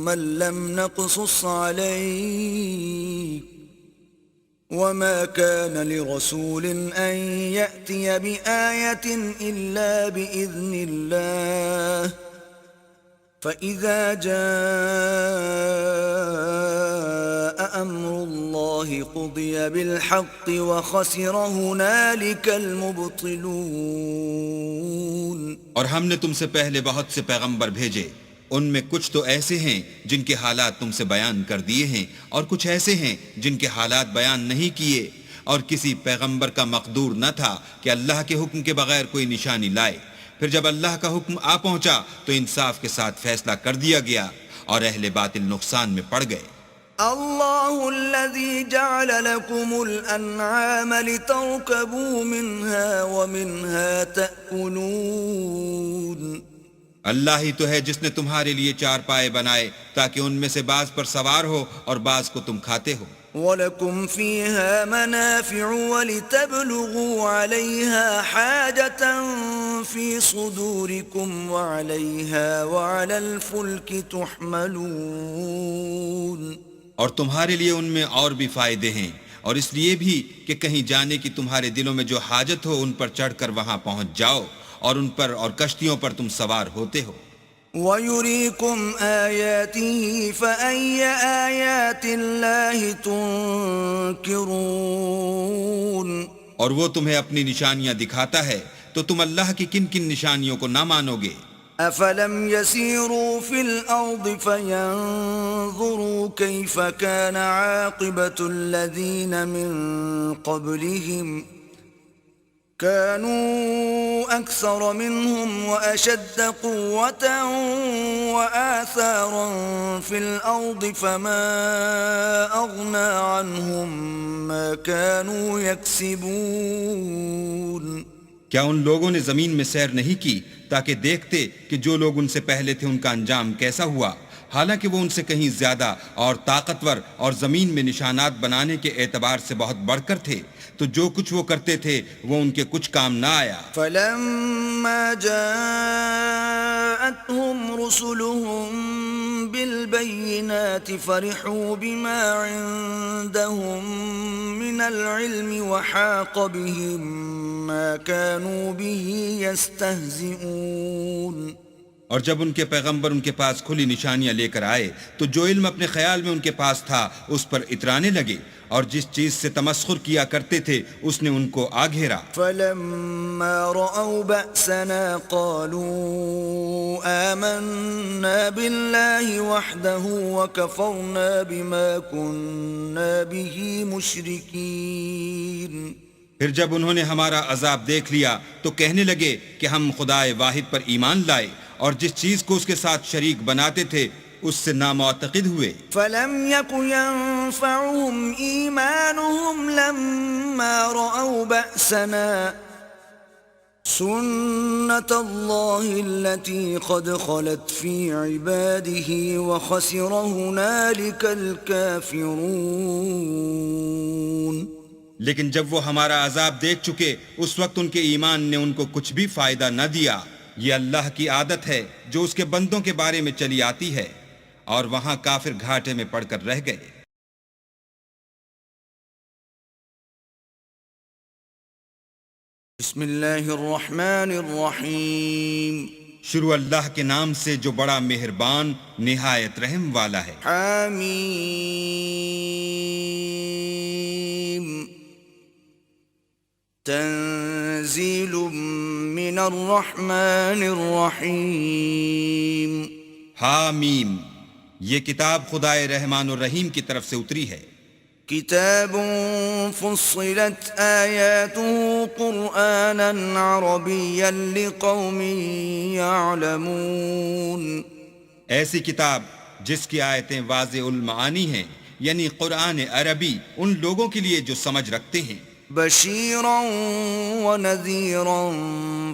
مَنْ لَمْ نَقْصُصْ عَلَيْكَ وَمَا كَانَ لِرَسُولٍ أَنْ يَأْتِيَ بِآيَةٍ إِلَّا بِإِذْنِ اللَّهِ فَإِذَا جَاءَ أَمْرُ اللَّهِ قُضِيَ بِالْحَقِّ وَخَسِرَ هُنَالِكَ الْمُبْطِلُونَ۔ اور ہم نے تم سے پہلے بہت سے پیغمبر بھیجے، ان میں کچھ تو ایسے ہیں جن کے حالات تم سے بیان کر دیے ہیں، اور کچھ ایسے ہیں جن کے حالات بیان نہیں کیے، اور کسی پیغمبر کا مقدور نہ تھا کہ اللہ کے حکم کے بغیر کوئی نشانی لائے۔ پھر جب اللہ کا حکم آ پہنچا تو انصاف کے ساتھ فیصلہ کر دیا گیا، اور اہل باطل نقصان میں پڑ گئے۔ اللہ الذي جعل لكم الانعام لتركبوا منها ومنها تأكلون۔ اللہ ہی تو ہے جس نے تمہارے لیے چار پائے بنائے تاکہ ان میں سے بعض پر سوار ہو اور بعض کو تم کھاتے ہو۔ وَلَكُمْ فِيهَا مَنَافِعُ وَلِتَبْلُغُوا عَلَيْهَا حَاجَةً فِي صُدُورِكُمْ وَعَلَيْهَا وَعَلَى الْفُلْكِ تُحْمَلُونَ۔ اور تمہارے لیے ان میں اور بھی فائدے ہیں، اور اس لیے بھی کہ کہیں جانے کی تمہارے دلوں میں جو حاجت ہو ان پر چڑھ کر وہاں پہنچ جاؤ، اور ان پر اور کشتیوں پر تم سوار ہوتے ہو۔ وَيُرِيكُمْ آيَاتِهِ فَأَيَّ آيَاتِ اللَّهِ تُنْكِرُونَ۔ اور وہ تمہیں اپنی نشانیاں دکھاتا ہے تو تم اللہ کی کن کن نشانیوں کو نہ مانو گے؟ أَفَلَمْ يَسِيرُوا فِي الْأَرْضِ فَيَنْظُرُوا كَيْفَ كَانَ عَاقِبَةُ الَّذِينَ مِنْ قَبْلِهِمْ كانوا أكثر منهم وأشد قوة وآثارا في الأرض فما أغنى عنهم ما كانوا يكسبون۔ کیا ان لوگوں نے زمین میں سیر نہیں کی تاکہ دیکھتے کہ جو لوگ ان سے پہلے تھے ان کا انجام کیسا ہوا، حالانکہ وہ ان سے کہیں زیادہ اور طاقتور اور زمین میں نشانات بنانے کے اعتبار سے بہت بڑھ کر تھے، تو جو کچھ وہ کرتے تھے وہ ان کے کچھ کام نہ آیا۔ فَلَمَّا جَاءَتْهُمْ رُسُلُهُم بِالْبَيِّنَاتِ فَرِحُوا بِمَا عِندَهُم مِّنَ الْعِلْمِ وَحَاقَ بِهِم مَّا كَانُوا بِهِ يَسْتَهْزِئُونَ۔ اور جب ان کے پیغمبر ان کے پاس کھلی نشانیاں لے کر آئے تو جو علم اپنے خیال میں ان کے پاس تھا اس پر اترانے لگے، اور جس چیز سے تمسخر کیا کرتے تھے اس نے ان کو آ گھیرا۔ فَلَمَّا رَأَوْا بَأْسَنَا قَالُوا آمَنَّا بِاللَّهِ وَحْدَهُ وَكَفَرْنَا بِمَا كُنَّا بِهِ مُشْرِكِينَ۔ پھر جب انہوں نے ہمارا عذاب دیکھ لیا تو کہنے لگے کہ ہم خدائے واحد پر ایمان لائے اور جس چیز کو اس کے ساتھ شریک بناتے تھے اس سے نامعتقد ہوئے۔ فَلَمْ يَكُ يَنفَعُهُمْ إِيمَانُهُمْ لَمَّا رَأَوْا بَأْسَنَا سُنَّةَ اللَّهِ الَّتِي قَدْ خَلَتْ فِي عِبَادِهِ وَخَسِرَ هُنَالِكَ الْكَافِرُونَ۔ لیکن جب وہ ہمارا عذاب دیکھ چکے اس وقت ان کے ایمان نے ان کو کچھ بھی فائدہ نہ دیا۔ یہ اللہ کی عادت ہے جو اس کے بندوں کے بارے میں چلی آتی ہے، اور وہاں کافر گھاٹے میں پڑ کر رہ گئے۔ بسم اللہ الرحمن الرحیم۔ شروع اللہ کے نام سے جو بڑا مہربان نہایت رحم والا ہے۔ حامیم تنزيل من الرحمن الرحيم. حامیم، یہ کتاب خدائے رحمان الرحیم کی طرف سے اتری ہے. كتاب فصلت آياته قرآنا عربيا لقوم يعلمون. ایسی کتاب جس کی آیتیں واضح المعانی ہیں، یعنی قرآن عربی ان لوگوں کے لیے جو سمجھ رکھتے ہیں. بشيرا ونذيرا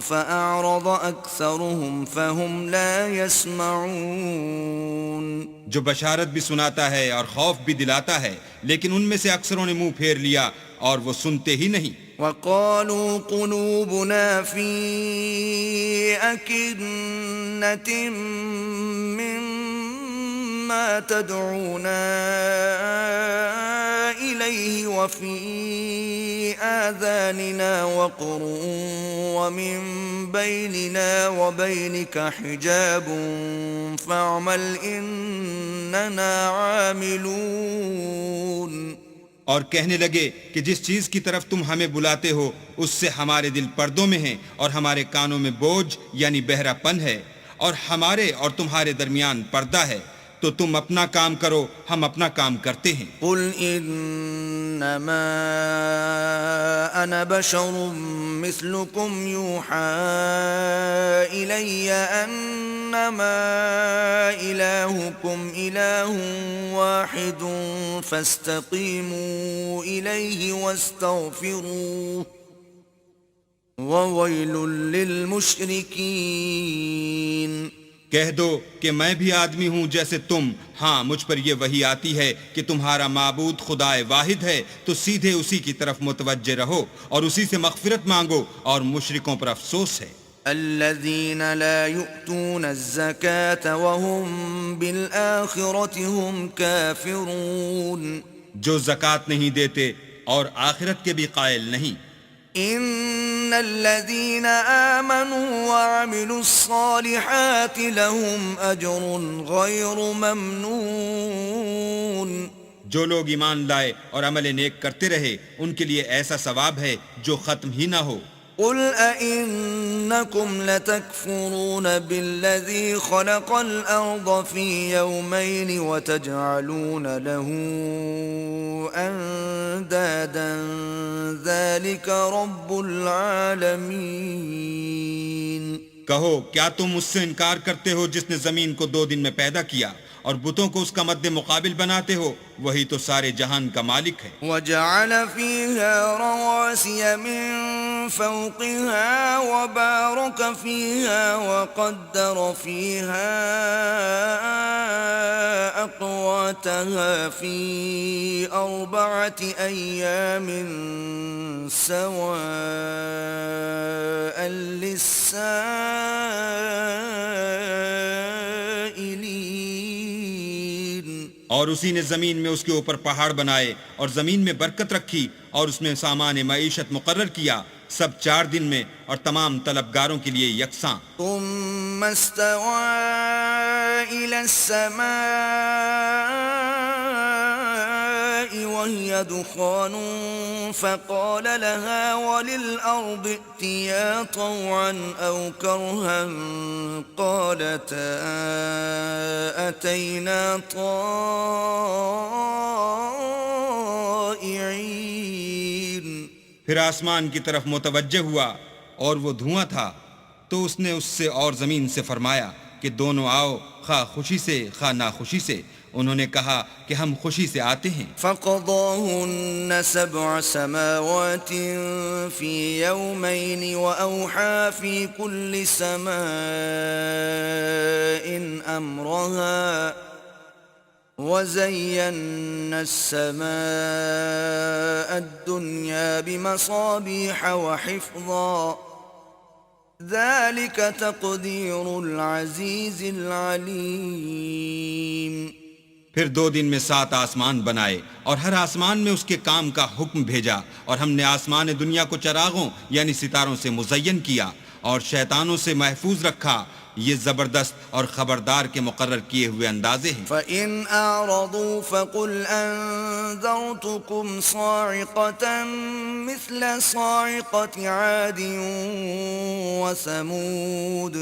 فأعرض أكثرهم فهم لا يسمعون. جو بشارت بھی سناتا ہے اور خوف بھی دلاتا ہے، لیکن ان میں سے اکثروں نے منہ پھیر لیا اور وہ سنتے ہی نہیں. وقالوا قلوبنا في أكنة مما تدعونا إليه وفي آذاننا وقر ومن بيننا وبينك حجاب فاعمل إننا عاملون. اور کہنے لگے کہ جس چیز کی طرف تم ہمیں بلاتے ہو اس سے ہمارے دل پردوں میں ہیں اور ہمارے کانوں میں بوجھ یعنی بہرا پن ہے، اور ہمارے اور تمہارے درمیان پردہ ہے، تو تم اپنا کام کرو، ہم اپنا کام کرتے ہیں. قل انما انا بشر مثلكم يوحى الي انما الهكم اله واحد فاستقيموا اليه واستغفروه وويل للمشركين. کہہ دو کہ میں بھی آدمی ہوں جیسے تم. ہاں، مجھ پر یہ وحی آتی ہے کہ تمہارا معبود خدائے واحد ہے، تو سیدھے اسی کی طرف متوجہ رہو اور اسی سے مغفرت مانگو، اور مشرکوں پر افسوس ہے. الذين لا يؤتون الزكاة وهم بالآخرة هم كافرون. جو زکوٰۃ نہیں دیتے اور آخرت کے بھی قائل نہیں. ان الذين آمنوا وعملوا الصالحات لهم اجر غير ممنون. جو لوگ ایمان لائے اور عمل نیک کرتے رہے ان کے لیے ایسا ثواب ہے جو ختم ہی نہ ہو. قل أئنكم لتكفرون بالذي خلق الأرض في يومين وتجعلون له أندادا ذلك رب العالمين. کہو کیا تم اس سے انکار کرتے ہو جس نے زمین کو 2 دن میں پیدا کیا اور بتوں کو اس کا مد مقابل بناتے ہو؟ وہی تو سارے جہان کا مالک ہے. وجعل فيها رواسي من فوقها وبارك فيها وقدر فيها أقواتها في 4 أيام سواء للسائلين. اور اسی نے زمین میں اس کے اوپر پہاڑ بنائے اور زمین میں برکت رکھی اور اس میں سامان معیشت مقرر کیا، سب 4 دن میں اور تمام طلبگاروں کے لیے یکساں. ثم استوى إلى السماء وهي دخان فقال لها وللأرض ائتيا طوعا أو كرها قالتا أتينا طائعين. پھر آسمان کی طرف متوجہ ہوا اور وہ دھواں تھا، تو اس نے اس سے اور زمین سے فرمایا کہ دونوں آؤ، خواہ خوشی سے خواہ ناخوشی سے. انہوں نے کہا کہ ہم خوشی سے آتے ہیں. فقضاهن 7 سماوات في يومين وأوحى في كل سماء أمرها وزينا السماء الدنيا بمصابيح وحفظا ذلك تقدير العزيز العليم. پھر 2 دن میں 7 آسمان بنائے اور ہر آسمان میں اس کے کام کا حکم بھیجا، اور ہم نے آسمان دنیا کو چراغوں یعنی ستاروں سے مزین کیا، اور شیطانوں سے محفوظ رکھا، یہ زبردست اور خبردار کے مقرر کیے ہوئے اندازے ہیں۔ فَإِنْ أَعْرَضُوا فَقُلْ أَنذَرْتُكُمْ صَاعِقَةً مِثْلَ صَاعِقَةِ عَادٍ وَثَمُودَ۔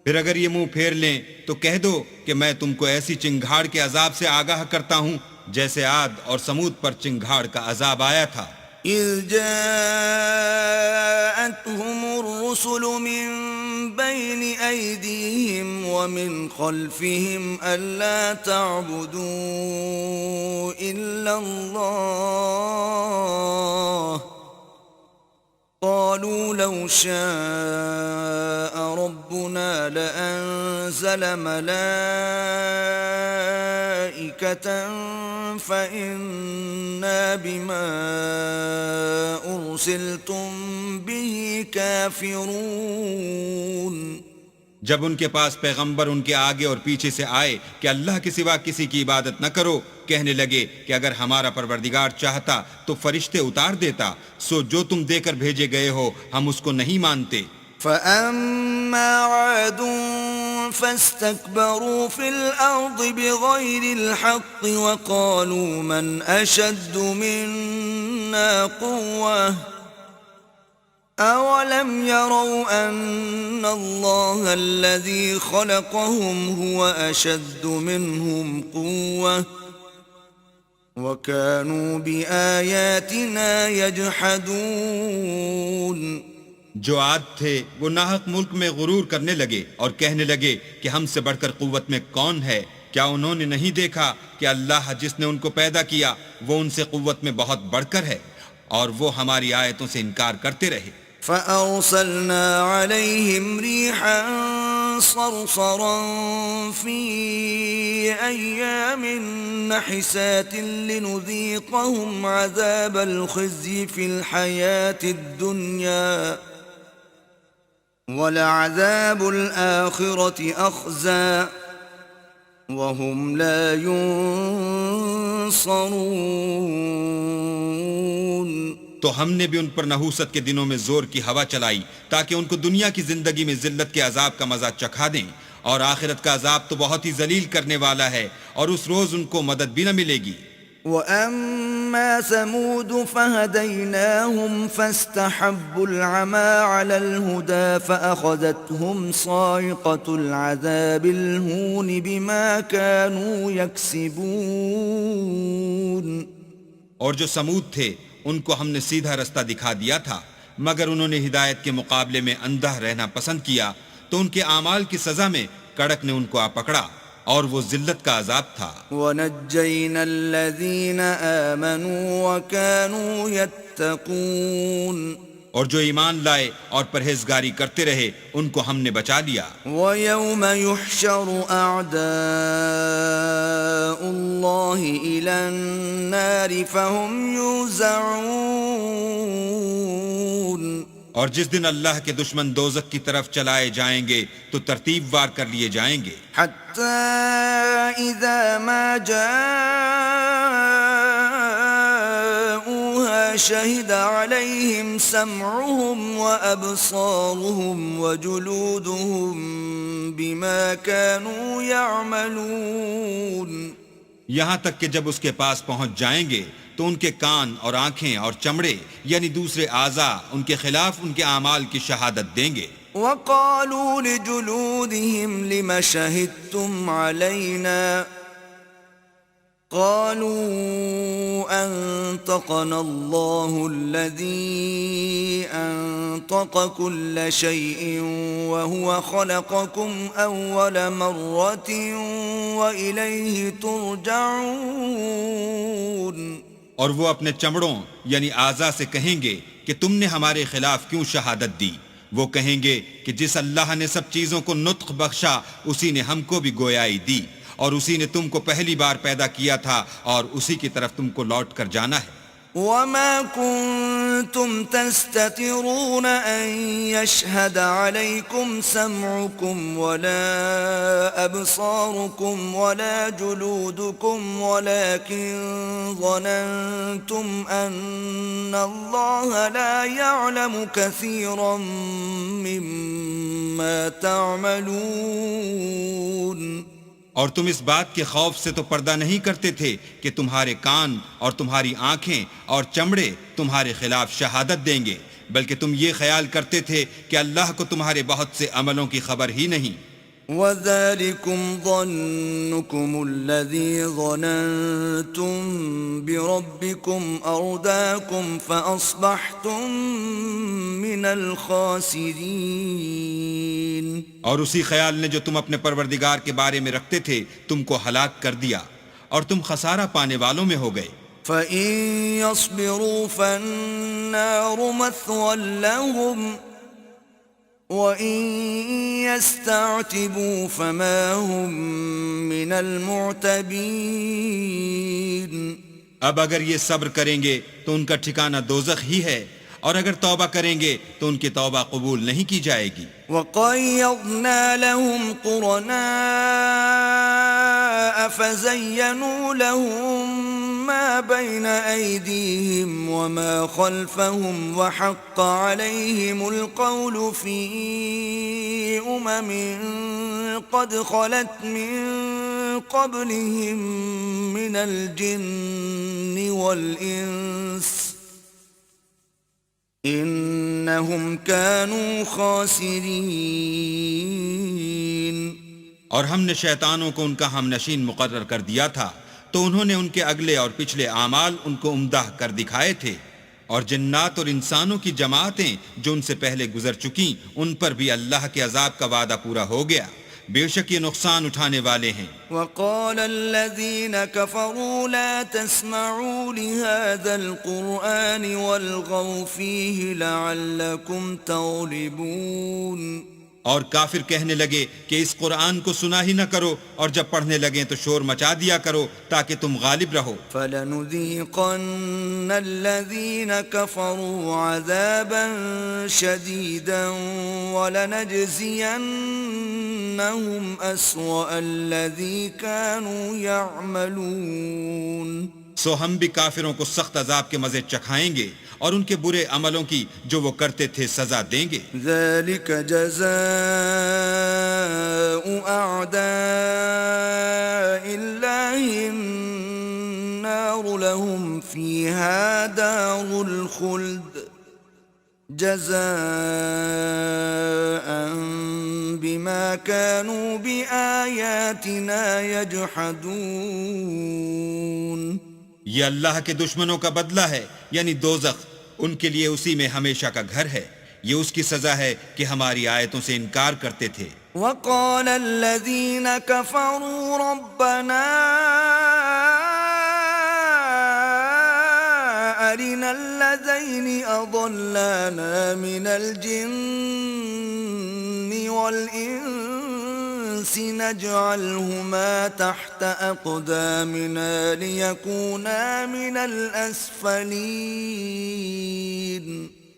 پھر اگر یہ منہ پھیر لیں تو کہہ دو کہ میں تم کو ایسی چنگھاڑ کے عذاب سے آگاہ کرتا ہوں جیسے عاد اور سمود پر چنگھاڑ کا عذاب آیا تھا۔ إِذْ جَاءَتْهُمُ الرُّسُلُ مِنْ بَيْنِ أَيْدِيهِمْ وَمِنْ خَلْفِهِمْ أَلَّا تَعْبُدُوا إِلَّا اللَّهَ قَالُوا لَوْ شَاءَ رَبُّنَا لَأَنزَلَ مَلَائِكَةً فَإِنَّا بِمَا أُرْسِلْتُمْ بِهِ كَافِرُونَ۔ جب ان کے پاس پیغمبر ان کے آگے اور پیچھے سے آئے کہ اللہ کے سوا کسی کی عبادت نہ کرو، کہنے لگے کہ اگر ہمارا پروردگار چاہتا تو فرشتے اتار دیتا، سو جو تم دے کر بھیجے گئے ہو ہم اس کو نہیں مانتے۔ فَأَمَّا عَادٌ فَاسْتَكْبَرُوا فِي الْأَرْضِ بِغَيْرِ الْحَقِّ وَقَالُوا مَنْ أَشَدُّ مِنَّا قُوَّةً أَوَلَمْ يَرَوْا أَنَّ اللَّهَ الَّذِي خَلَقَهُمْ هُوَ أَشَدُّ مِنْهُمْ قُوَّةً وَكَانُوا بِآيَاتِنَا يَجْحَدُونَ۔ جو عاد تھے وہ ناحق ملک میں غرور کرنے لگے اور کہنے لگے کہ ہم سے بڑھ کر قوت میں کون ہے؟ کیا انہوں نے نہیں دیکھا کہ اللہ جس نے ان کو پیدا کیا وہ ان سے قوت میں بہت بڑھ کر ہے، اور وہ ہماری آیتوں سے انکار کرتے رہے۔ فَأَرْسَلْنَا عَلَيْهِمْ رِيحًا صَرْصَرًا فِي أَيَّامٍ نَحِسَاتٍ لِنُذِيقَهُمْ عَذَابَ الْخِزْيِ فِي الْحَيَاةِ الدُّنْيَا وَلَعَذَابُ الْآخِرَةِ أَخْزَىٰ وَهُمْ لَا يُنصَرُونَ۔ تو ہم نے بھی ان پر نحوست کے دنوں میں زور کی ہوا چلائی تاکہ ان کو دنیا کی زندگی میں ذلت کے عذاب کا مزہ چکھا دیں، اور آخرت کا عذاب تو بہت ہی ذلیل کرنے والا ہے، اور اس روز ان کو مدد بھی نہ ملے گی۔ وَأَمَّا ثَمُودُ فَهَدَيْنَاهُمْ فَاسْتَحَبُّوا الْعَمَى عَلَى الْهُدَى فَأَخَذَتْهُمْ صَاعِقَةُ الْعَذَابِ الْهُونِ بِمَا كَانُوا يَكْسِبُونَ۔ اور جو سمود تھے ان کو ہم نے سیدھا رستہ دکھا دیا تھا، مگر انہوں نے ہدایت کے مقابلے میں اندھا رہنا پسند کیا، تو ان کے اعمال کی سزا میں کڑک نے ان کو آ پکڑا، اور وہ ذلت کا عذاب تھا۔ وَنَجَّيْنَا الَّذِينَ آمَنُوا وَكَانُوا يَتَّقُونَ۔ اور جو ایمان لائے اور پرہیزگاری کرتے رہے ان کو ہم نے بچا لیا۔ وَيَوْمَ يُحْشَرُ أَعْدَاءُ اللَّهِ إِلَى النَّارِ فَهُمْ يُوزَعُونَ۔ اور جس دن اللہ کے دشمن دوزخ کی طرف چلائے جائیں گے تو ترتیب وار کر لیے جائیں گے۔ حَتَّى إِذَا مَا جَاءُوهَا شَهِدَ عَلَيْهِمْ سَمْعُهُمْ وَأَبْصَارُهُمْ وَجُلُودُهُمْ بِمَا كَانُوا يَعْمَلُونَ۔ یہاں تک کہ جب اس کے پاس پہنچ جائیں گے تو ان کے کان اور آنکھیں اور چمڑے یعنی دوسرے اعضاء ان کے خلاف ان کے اعمال کی شہادت دیں گے۔ وَقَالُوا لِجُلُودِهِمْ لِمَ شَهِدتُّمْ عَلَيْنَا قَالُوا أَنطَقَنَا اللَّهُ الَّذِي أَنطَقَ كُلَّ شَيْءٍ وَهُوَ خَلَقَكُمْ أَوَّلَ مَرَّةٍ وَإِلَيْهِ تُرْجَعُونَ۔ اور وہ اپنے چمڑوں یعنی اعضاء سے کہیں گے کہ تم نے ہمارے خلاف کیوں شہادت دی؟ وہ کہیں گے کہ جس اللہ نے سب چیزوں کو نطق بخشا اسی نے ہم کو بھی گویائی دی، اور اسی نے تم کو پہلی بار پیدا کیا تھا، اور اسی کی طرف تم کو لوٹ کر جانا ہے۔ وَمَا كُنتَ كنتم تستترون أن يشهد عليكم سمعكم ولا أبصاركم ولا جلودكم ولكن ظننتم أن الله لا يعلم كثيرا مما تعملون. اور تم اس بات کے خوف سے تو پردہ نہیں کرتے تھے کہ تمہارے کان اور تمہاری آنکھیں اور چمڑے تمہارے خلاف شہادت دیں گے، بلکہ تم یہ خیال کرتے تھے کہ اللہ کو تمہارے بہت سے عملوں کی خبر ہی نہیں. وَذَلِكُمْ ظَنُّكُمُ الَّذِي ظَنَنْتُمْ بِرَبِّكُمْ أَرْدَاكُمْ فَأَصْبَحْتُمْ مِنَ الْخَاسِرِينَ. اور اسی خیال نے جو تم اپنے پروردگار کے بارے میں رکھتے تھے تم کو ہلاک کر دیا اور تم خسارہ پانے والوں میں ہو گئے. فَإِن يَصْبِرُوا فَالنَّارُ مَثْوًى لَهُمْ وَإِن يَسْتَعْتِبُوا فَمَا هُمْ مِنَ الْمُعْتَبِينَ. اب اگر یہ صبر کریں گے تو ان کا ٹھکانہ دوزخ ہی ہے، اور اگر توبہ کریں گے تو ان کی توبہ قبول نہیں کی جائے گی. وَقَيَّضْنَا لَهُمْ قُرَنَاءَ فَزَيَّنُوا لَهُم مَّا بَيْنَ أَيْدِيهِمْ وَمَا خَلْفَهُمْ وَحَقَّ عَلَيْهِمُ الْقَوْلُ فِي أُمَمٍ قَدْ خَلَتْ مِن قَبْلِهِم مِّنَ الْجِنِّ وَالْإِنسِ انہم کانوا خاسرین. اور ہم نے شیطانوں کو ان کا ہم نشین مقرر کر دیا تھا تو انہوں نے ان کے اگلے اور پچھلے اعمال ان کو عمدہ کر دکھائے تھے، اور جنات اور انسانوں کی جماعتیں جو ان سے پہلے گزر چکیں ان پر بھی اللہ کے عذاب کا وعدہ پورا ہو گیا، بے شک یہ نقصان اٹھانے والے ہیں. وقال الذين كفروا لا تسمعوا لهذا القرآن والغوا فيه لعلكم تغلبون. اور کافر کہنے لگے کہ اس قرآن کو سنا ہی نہ کرو، اور جب پڑھنے لگیں تو شور مچا دیا کرو تاکہ تم غالب رہو. فَلَنُذِيقَنَّ الَّذِينَ كَفَرُوا عَذَابًا شَدِيدًا وَلَنَجْزِيَنَّهُمْ أَسْوَأَ الَّذِي كَانُوا يَعْمَلُونَ. سو ہم بھی کافروں کو سخت عذاب کے مزے چکھائیں گے اور ان کے برے عملوں کی جو وہ کرتے تھے سزا دیں گے. ذَلِكَ جَزَاءُ أَعْدَاءِ اللَّهِ النَّارُ لَهُمْ فِيهَا دَارُ الْخُلْدِ جَزَاءً بِمَا كَانُوا بِآيَاتِنَا يَجْحَدُونَ. یہ اللہ کے دشمنوں کا بدلہ ہے، یعنی دوزخ، ان کے لیے اسی میں ہمیشہ کا گھر ہے. یہ اس کی سزا ہے کہ ہماری آیتوں سے انکار کرتے تھے. وَقَالَ الَّذِينَ كَفَرُوا رَبَّنَا أَرِنَا الَّذَيْنِ أَضَلَّانَا مِنَ الْجِنِّ وَالْإِنسِ نَجْعَلْهُمَا تَحْتَ أَقْدَامِنَا لِيَكُونَا مِنَ الْأَسْفَلِينَ.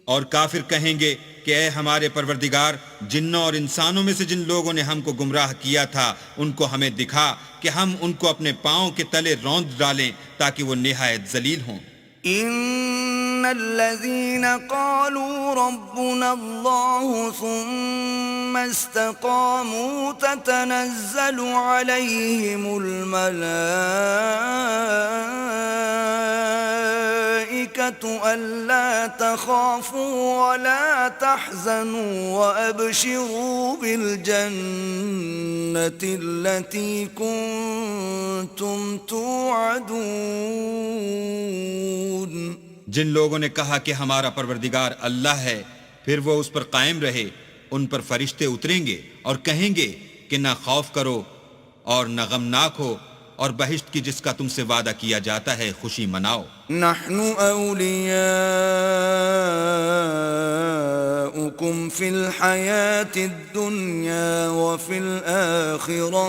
اور کافر کہیں گے کہ اے ہمارے پروردگار، جنوں اور انسانوں میں سے جن لوگوں نے ہم کو گمراہ کیا تھا ان کو ہمیں دکھا کہ ہم ان کو اپنے پاؤں کے تلے روند ڈالیں تاکہ وہ نہایت ذلیل ہوں. ان الذين قالوا ربنا الله ثم استقاموا تتنزل عليهم الملائكة ألا تخافوا ولا تحزنوا وأبشروا بالجنة التي كنتم توعدون. جن لوگوں نے کہا کہ ہمارا پروردگار اللہ ہے، پھر وہ اس پر قائم رہے، ان پر فرشتے اتریں گے اور کہیں گے کہ نہ خوف کرو اور نہ غمناک ہو، اور بہشت کی جس کا تم سے وعدہ کیا جاتا ہے خوشی مناؤ. نحن اولیاؤکم فی الحیاة الدنیا وفی الآخرة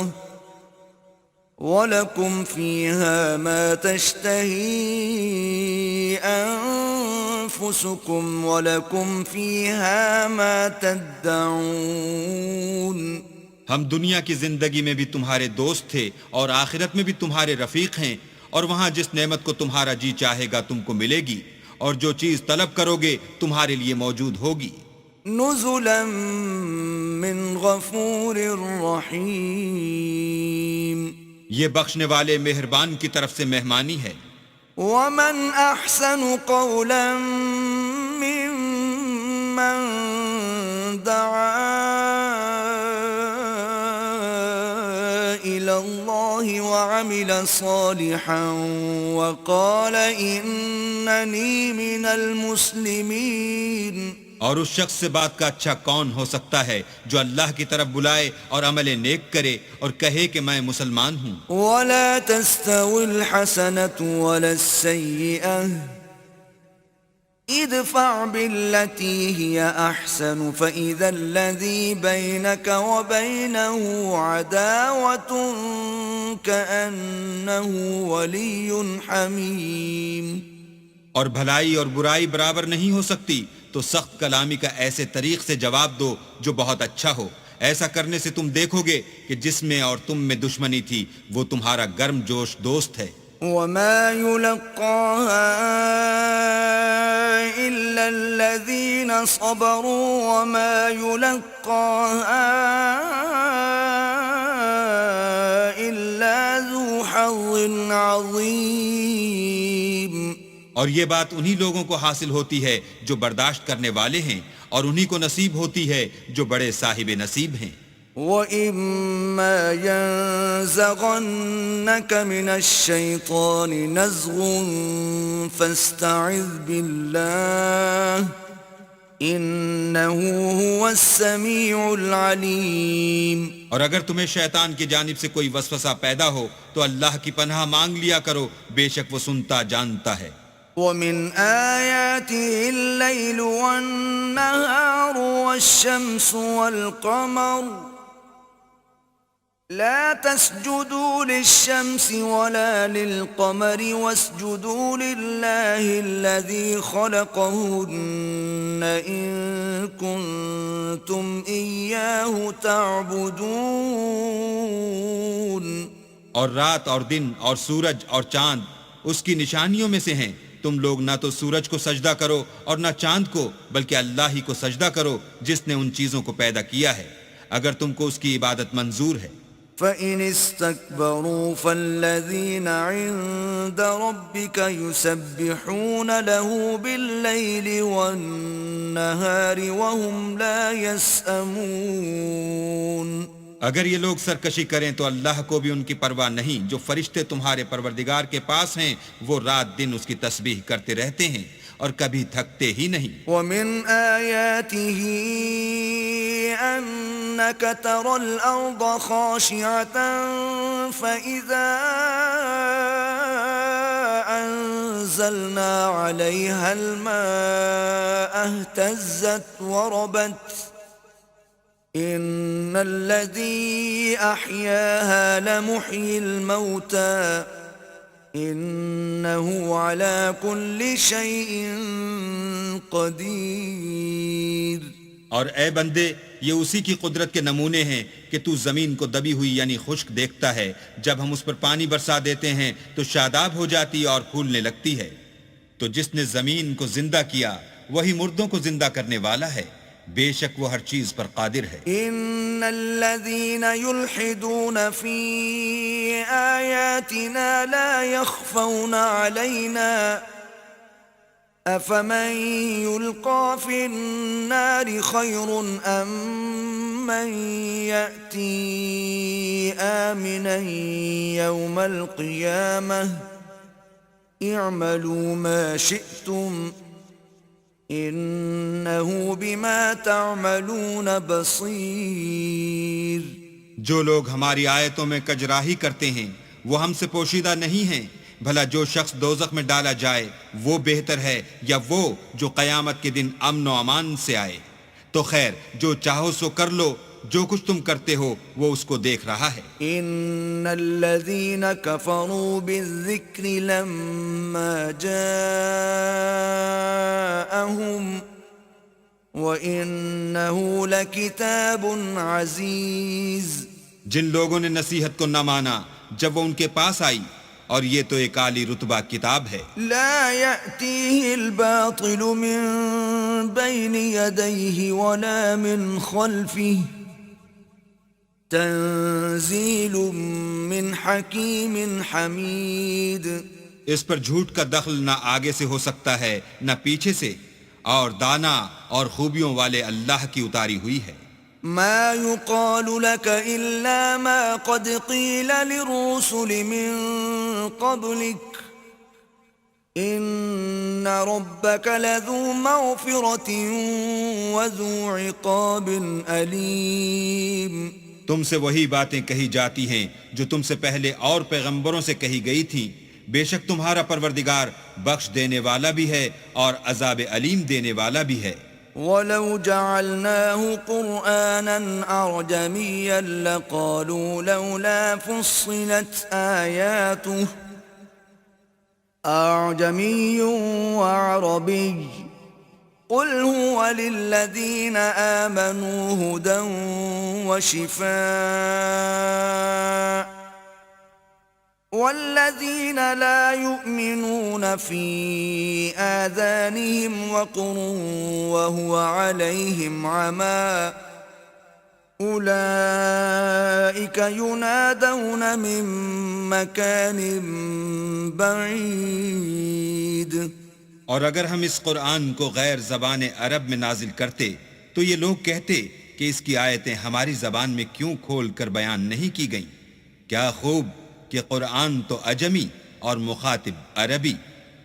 وَلَكُمْ فِيهَا مَا تَشْتَهِي أَنفُسُكُمْ أنفسكم ولكم فيها ما تدعون ہم دنیا کی زندگی میں بھی تمہارے دوست تھے اور آخرت میں بھی تمہارے رفیق ہیں، اور وہاں جس نعمت کو تمہارا جی چاہے گا تم کو ملے گی، اور جو چیز طلب کرو گے تمہارے لیے موجود ہوگی۔ نزلا من غفور رحیم، یہ بخشنے والے مہربان کی طرف سے مہمانی ہے۔ ومن احسن قولا ممن دعا الى الله وعمل صالحا وقال انني من المسلمين۔ اور اس شخص سے بات کا اچھا کون ہو سکتا ہے جو اللہ کی طرف بلائے اور عمل نیک کرے اور کہے کہ میں مسلمان ہوں۔ ولا تستوي الحسنة ولا السيئة ادفع بالتي هي أحسن فإذا الذي بينك وبينه عداوة كأنه ولي حميم۔ اور بھلائی اور برائی برابر نہیں ہو سکتی، تو سخت کلامی کا ایسے طریق سے جواب دو جو بہت اچھا ہو۔ ایسا کرنے سے تم دیکھو گے کہ جس میں اور تم میں دشمنی تھی وہ تمہارا گرم جوش دوست ہے۔ وما يلقاها إلا الذين صبروا وما يلقاها إلا ذو حظ عظيم۔ اور یہ بات انہی لوگوں کو حاصل ہوتی ہے جو برداشت کرنے والے ہیں، اور انہی کو نصیب ہوتی ہے جو بڑے صاحب نصیب ہیں۔ وَإِمَّا يَنزَغَنَّكَ مِنَ الشَّيْطَانِ نَزْغٌ فَاسْتَعِذْ بِاللَّهِ إِنَّهُ هُوَ السَّمِيعُ الْعَلِيمُ۔ اور اگر تمہیں شیطان کی جانب سے کوئی وسوسہ پیدا ہو تو اللہ کی پناہ مانگ لیا کرو، بے شک وہ سنتا جانتا ہے۔ وَمِنْ آيَاتِهِ اللَّيْلُ وَالنَّهَارُ وَالشَّمْسُ وَالْقَمَرُ لا تسجدوا للشمس ولا للقمر واسجدوا لله الذي خلقهن إن كنتم إياه تعبدون۔ اور رات اور دن اور سورج اور چاند اس کی نشانیوں میں سے ہیں، تم لوگ نہ تو سورج کو سجدہ کرو اور نہ چاند کو، بلکہ اللہ ہی کو سجدہ کرو جس نے ان چیزوں کو پیدا کیا ہے، اگر تم کو اس کی عبادت منظور ہے۔ فَإِنِ اسْتَكْبَرُوا فَالَّذِينَ عِندَ رَبِّكَ يُسَبِّحُونَ لَهُ بِاللَّيْلِ وَالنَّهَارِ وَهُمْ لَا يَسْأَمُونَ۔ اگر یہ لوگ سرکشی کریں تو اللہ کو بھی ان کی پرواہ نہیں، جو فرشتے تمہارے پروردگار کے پاس ہیں وہ رات دن اس کی تسبیح کرتے رہتے ہیں اور کبھی تھکتے ہی نہیں۔ وَمِنْ آيَاتِهِ أَنَّكَ تَرَى الْأَرْضَ خَاشِعَةً فَإِذَا أَنزَلْنَا عَلَيْهَا الْمَاءَ اهْتَزَّتْ وَرَبَتْ إِنَّ الَّذِي أَحْيَاهَا لَمُحْيِي الْمَوْتَى إِنَّهُ عَلَى كُلِّ شَيْءٍ قَدِيرٌ۔ اور اے بندے، یہ اسی کی قدرت کے نمونے ہیں کہ تو زمین کو دبی ہوئی یعنی خشک دیکھتا ہے، جب ہم اس پر پانی برسا دیتے ہیں تو شاداب ہو جاتی اور پھولنے لگتی ہے۔ تو جس نے زمین کو زندہ کیا وہی مردوں کو زندہ کرنے والا ہے، بے شک وہ ہر چیز پر قادر ہے۔ ان الذين يلحدون في آياتنا لا يخفون علينا افمن يلقى في النار خير ام من يأتي آمنا يوم القيامة اعملوا ما شئتم انہو بما تعملون بصیر۔ جو لوگ ہماری آیتوں میں کجراہی کرتے ہیں وہ ہم سے پوشیدہ نہیں ہیں، بھلا جو شخص دوزخ میں ڈالا جائے وہ بہتر ہے یا وہ جو قیامت کے دن امن و امان سے آئے؟ تو خیر جو چاہو سو کر لو، جو کچھ تم کرتے ہو وہ اس کو دیکھ رہا ہے۔ ان الذين كفروا بالذكر لما جاءهم وانه لكتاب عزيز، جن لوگوں نے نصیحت کو نہ مانا جب وہ ان کے پاس آئی، اور یہ تو ایک عالی رتبہ کتاب ہے، لا يأتيه الباطل من بين يديه ولا من خلفه تنزيل من حكيم حميد۔ اس پر جھوٹ کا دخل نہ آگے سے ہو سکتا ہے نہ پیچھے سے، اور دانا اور خوبیوں والے اللہ کی اتاری ہوئی ہے۔ ما يقال لك إلا ما قد قيل للرسل من قبلك إن ربك لذو مغفرة وذو عقاب أليم۔ تم سے وہی باتیں کہی جاتی ہیں جو تم سے پہلے اور پیغمبروں سے کہی گئی تھیں، بے شک تمہارا پروردگار بخش دینے والا بھی ہے اور عذاب علیم دینے والا بھی ہے۔ وَلَوْ جَعَلْنَاهُ قُرْآنًا أَعْجَمِيًّا لَقَالُوا لَوْلَا فُصِّلَتْ آيَاتُهُ أَعْجَمِيٌّ وَعَرَبِيٌّ قُلْ هُوَ لِلَّذِينَ آمَنُوا هُدًى وَشِفَاءٌ والذين لا يؤمنون في آذانهم وقر وهو عليهم عمى أولئك ينادون من مكان بعيد۔ اور اگر ہم اس قرآن کو غیر زبان عرب میں نازل کرتے تو یہ لوگ کہتے کہ اس کی آیتیں ہماری زبان میں کیوں کھول کر بیان نہیں کی گئیں؟ کیا خوب کہ قرآن تو عجمی اور مخاطب عربی۔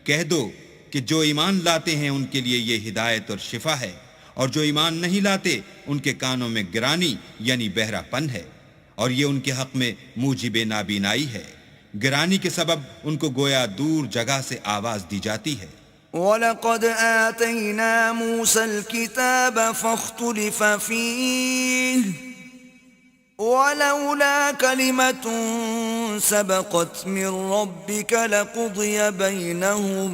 کہہ دو کہ جو ایمان لاتے ہیں ان کے لیے یہ ہدایت اور شفا ہے، اور جو ایمان نہیں لاتے ان کے کانوں میں گرانی یعنی بہرا پن ہے، اور یہ ان کے حق میں موجب نابینائی ہے۔ گرانی کے سبب ان کو گویا دور جگہ سے آواز دی جاتی ہے۔ وَلَقَدْ آتَيْنَا مُوسَى الْكِتَابَ فَاخْتُلِفَ فِيهِ وَلَوْلَا كَلِمَةٌ سَبَقَتْ مِنْ رَبِّكَ لَقُضِيَ بَيْنَهُمْ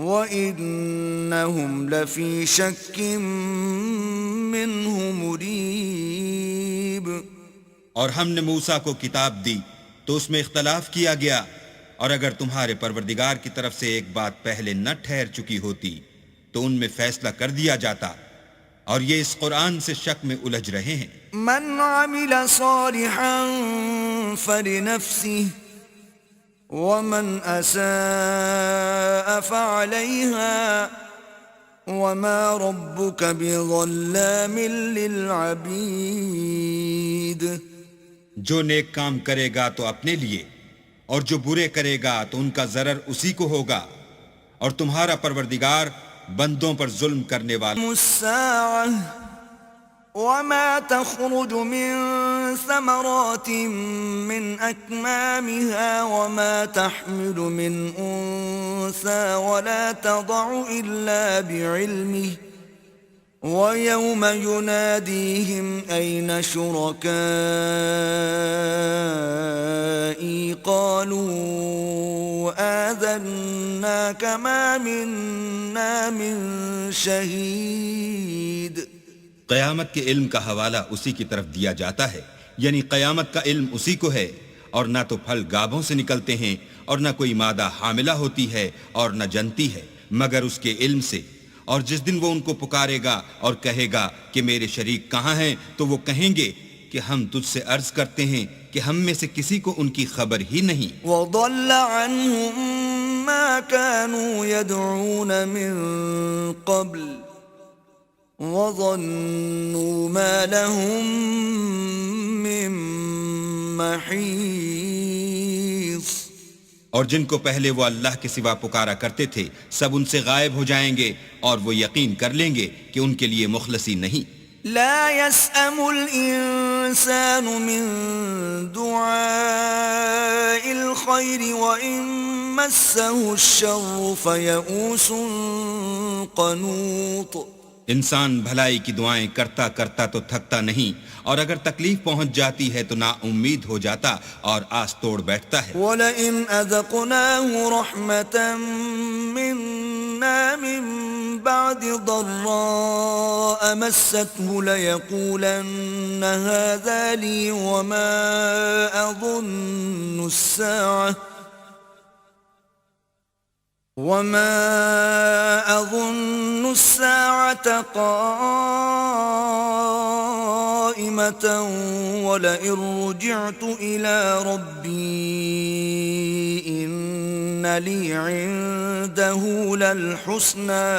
وَإِنَّهُمْ لَفِي شَكٍّ مِّنْهُ مُرِيبٍ۔ اور ہم نے موسیٰ کو کتاب دی تو اس میں اختلاف کیا گیا، اور اگر تمہارے پروردگار کی طرف سے ایک بات پہلے نہ ٹھہر چکی ہوتی تو ان میں فیصلہ کر دیا جاتا، اور یہ اس قرآن سے شک میں الجھ رہے ہیں۔ من عمل صالحا فلنفسه ومن اساء فعليها وما ربك بظلام للعبید۔ جو نیک کام کرے گا تو اپنے لیے، اور جو برے کرے گا تو ان کا ضرر اسی کو ہوگا، اور تمہارا پروردگار بندوں پر ظلم کرنے والا۔ الساعة وما تخرج من ثمرات من أكمامها وما تحمل من أنثى ولا تضع إلا بعلمه ويوم يناديهم أين شركائي قالوا آذناك ما منا من شهيد۔ قیامت کے علم کا حوالہ اسی کی طرف دیا جاتا ہے، یعنی قیامت کا علم اسی کو ہے، اور نہ تو پھل گابھوں سے نکلتے ہیں اور نہ کوئی مادہ حاملہ ہوتی ہے اور نہ جنتی ہے مگر اس کے علم سے۔ اور جس دن وہ ان کو پکارے گا اور کہے گا کہ میرے شریک کہاں ہیں، تو وہ کہیں گے کہ ہم تجھ سے عرض کرتے ہیں کہ ہم میں سے کسی کو ان کی خبر ہی نہیں۔ وَضَلَّ عَنْهُمْ مَا كَانُوا يَدْعُونَ مِن قَبْلُ وَظَنُّوا مَا لَهُم مِّن مَّحِيصٍ۔ اور جن کو پہلے وہ اللہ کے سوا پکارا کرتے تھے سب ان سے غائب ہو جائیں گے، اور وہ یقین کر لیں گے کہ ان کے لیے مخلصی نہیں۔ لا يسأم الإنسان من دعاء الخير وإن مسه الشر فيئوس قنوط۔ انسان بھلائی کی دعائیں کرتا کرتا تو تھکتا نہیں، اور اگر تکلیف پہنچ جاتی ہے تو نا امید ہو جاتا اور آس توڑ بیٹھتا ہے۔ وَلَئِنْ أَذَقْنَاهُ رَحْمَةً مِنَّا مِنْ بَعْدِ ضَرَّاءَ مَسَّتْهُ لَيَقُولَنَّ هَذَا لِي وَمَا أَظُنُّ السَّاعَةَ قَائِمَةً وَلَئِن رُّجِعْتُ إِلَى رَبِّي إِنَّ لِي عِندَهُ لَلْحُسْنَى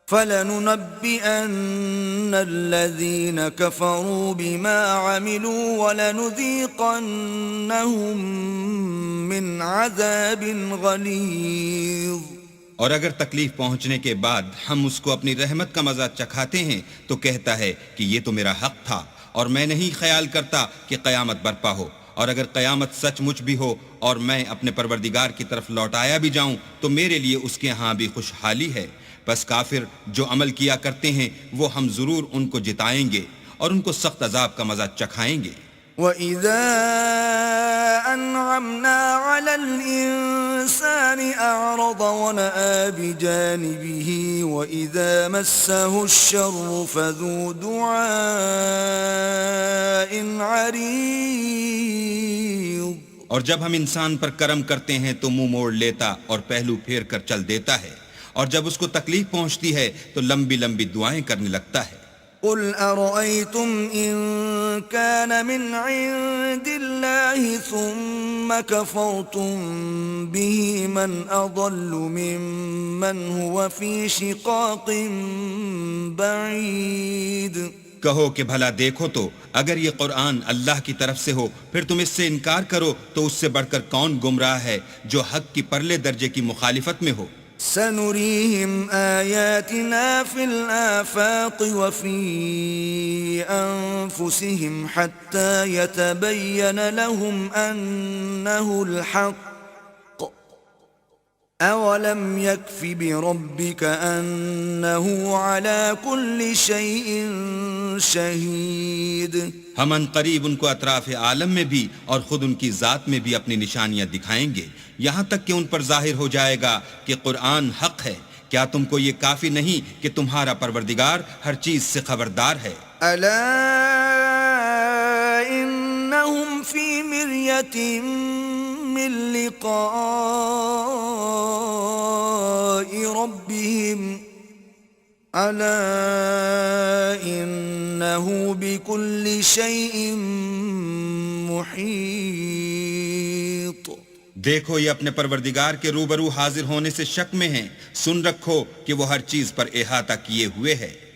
فَلَنُنَبِّئَنَّ الَّذِينَ كَفَرُوا بِمَا عَمِلُوا وَلَنُذِيقَنَّهُم مِّنْ عَذَابٍ غَلِيظٍ۔ اور اگر تکلیف پہنچنے کے بعد ہم اس کو اپنی رحمت کا مزہ چکھاتے ہیں تو کہتا ہے کہ یہ تو میرا حق تھا اور میں نہیں خیال کرتا کہ قیامت برپا ہو، اور اگر قیامت سچ مچ بھی ہو اور میں اپنے پروردگار کی طرف لوٹایا بھی جاؤں تو میرے لیے اس کے ہاں بھی خوشحالی ہے۔ بس کافر جو عمل کیا کرتے ہیں وہ ہم ضرور ان کو جتائیں گے اور ان کو سخت عذاب کا مزہ چکھائیں گے۔ وَإِذَا أَنْعَمْنَا عَلَى الْإِنسَانِ أَعْرَضَ وَنَأَىٰ بِجَانِبِهِ وَإِذَا مَسَّهُ الشَّرُّ فَذُو دُعَاءٍ عَرِيضٍ۔ اور جب ہم انسان پر کرم کرتے ہیں تو منہ موڑ لیتا اور پہلو پھیر کر چل دیتا ہے، اور جب اس کو تکلیف پہنچتی ہے تو لمبی لمبی دعائیں کرنے لگتا ہے۔ قُلْ أَرَأَيْتُمْ إِن كَانَ مِنْ عِندِ اللَّهِ ثُمَّ كَفَرْتُمْ بِهِ مَنْ أَضَلُّ مِمَّنْ هُوَ فِي شِقَاقٍ بَعِيدٍ۔ کہو کہ بھلا دیکھو تو اگر یہ قرآن اللہ کی طرف سے ہو پھر تم اس سے انکار کرو تو اس سے بڑھ کر کون گمراہ ہے جو حق کی پرلے درجے کی مخالفت میں ہو۔ سنريهم آياتنا في الآفاق وفي أنفسهم حتى يتبين لهم أنه الحق أولم يكف بربك أنه على كل شيء شهيد۔ ہم ان قریب ان کو اطراف عالم میں بھی اور خود ان کی ذات میں بھی اپنی نشانیاں دکھائیں گے، یہاں تک کہ ان پر ظاہر ہو جائے گا کہ قرآن حق ہے۔ کیا تم کو یہ کافی نہیں کہ تمہارا پروردگار ہر چیز سے خبردار ہے؟ ألا إنهم في مرية من لقاء ربهم ألا إنه بكل شيء محيط۔ دیکھو یہ اپنے پروردگار کے روبرو حاضر ہونے سے شک میں ہیں، سن رکھو کہ وہ ہر چیز پر احاطہ کیے ہوئے ہے۔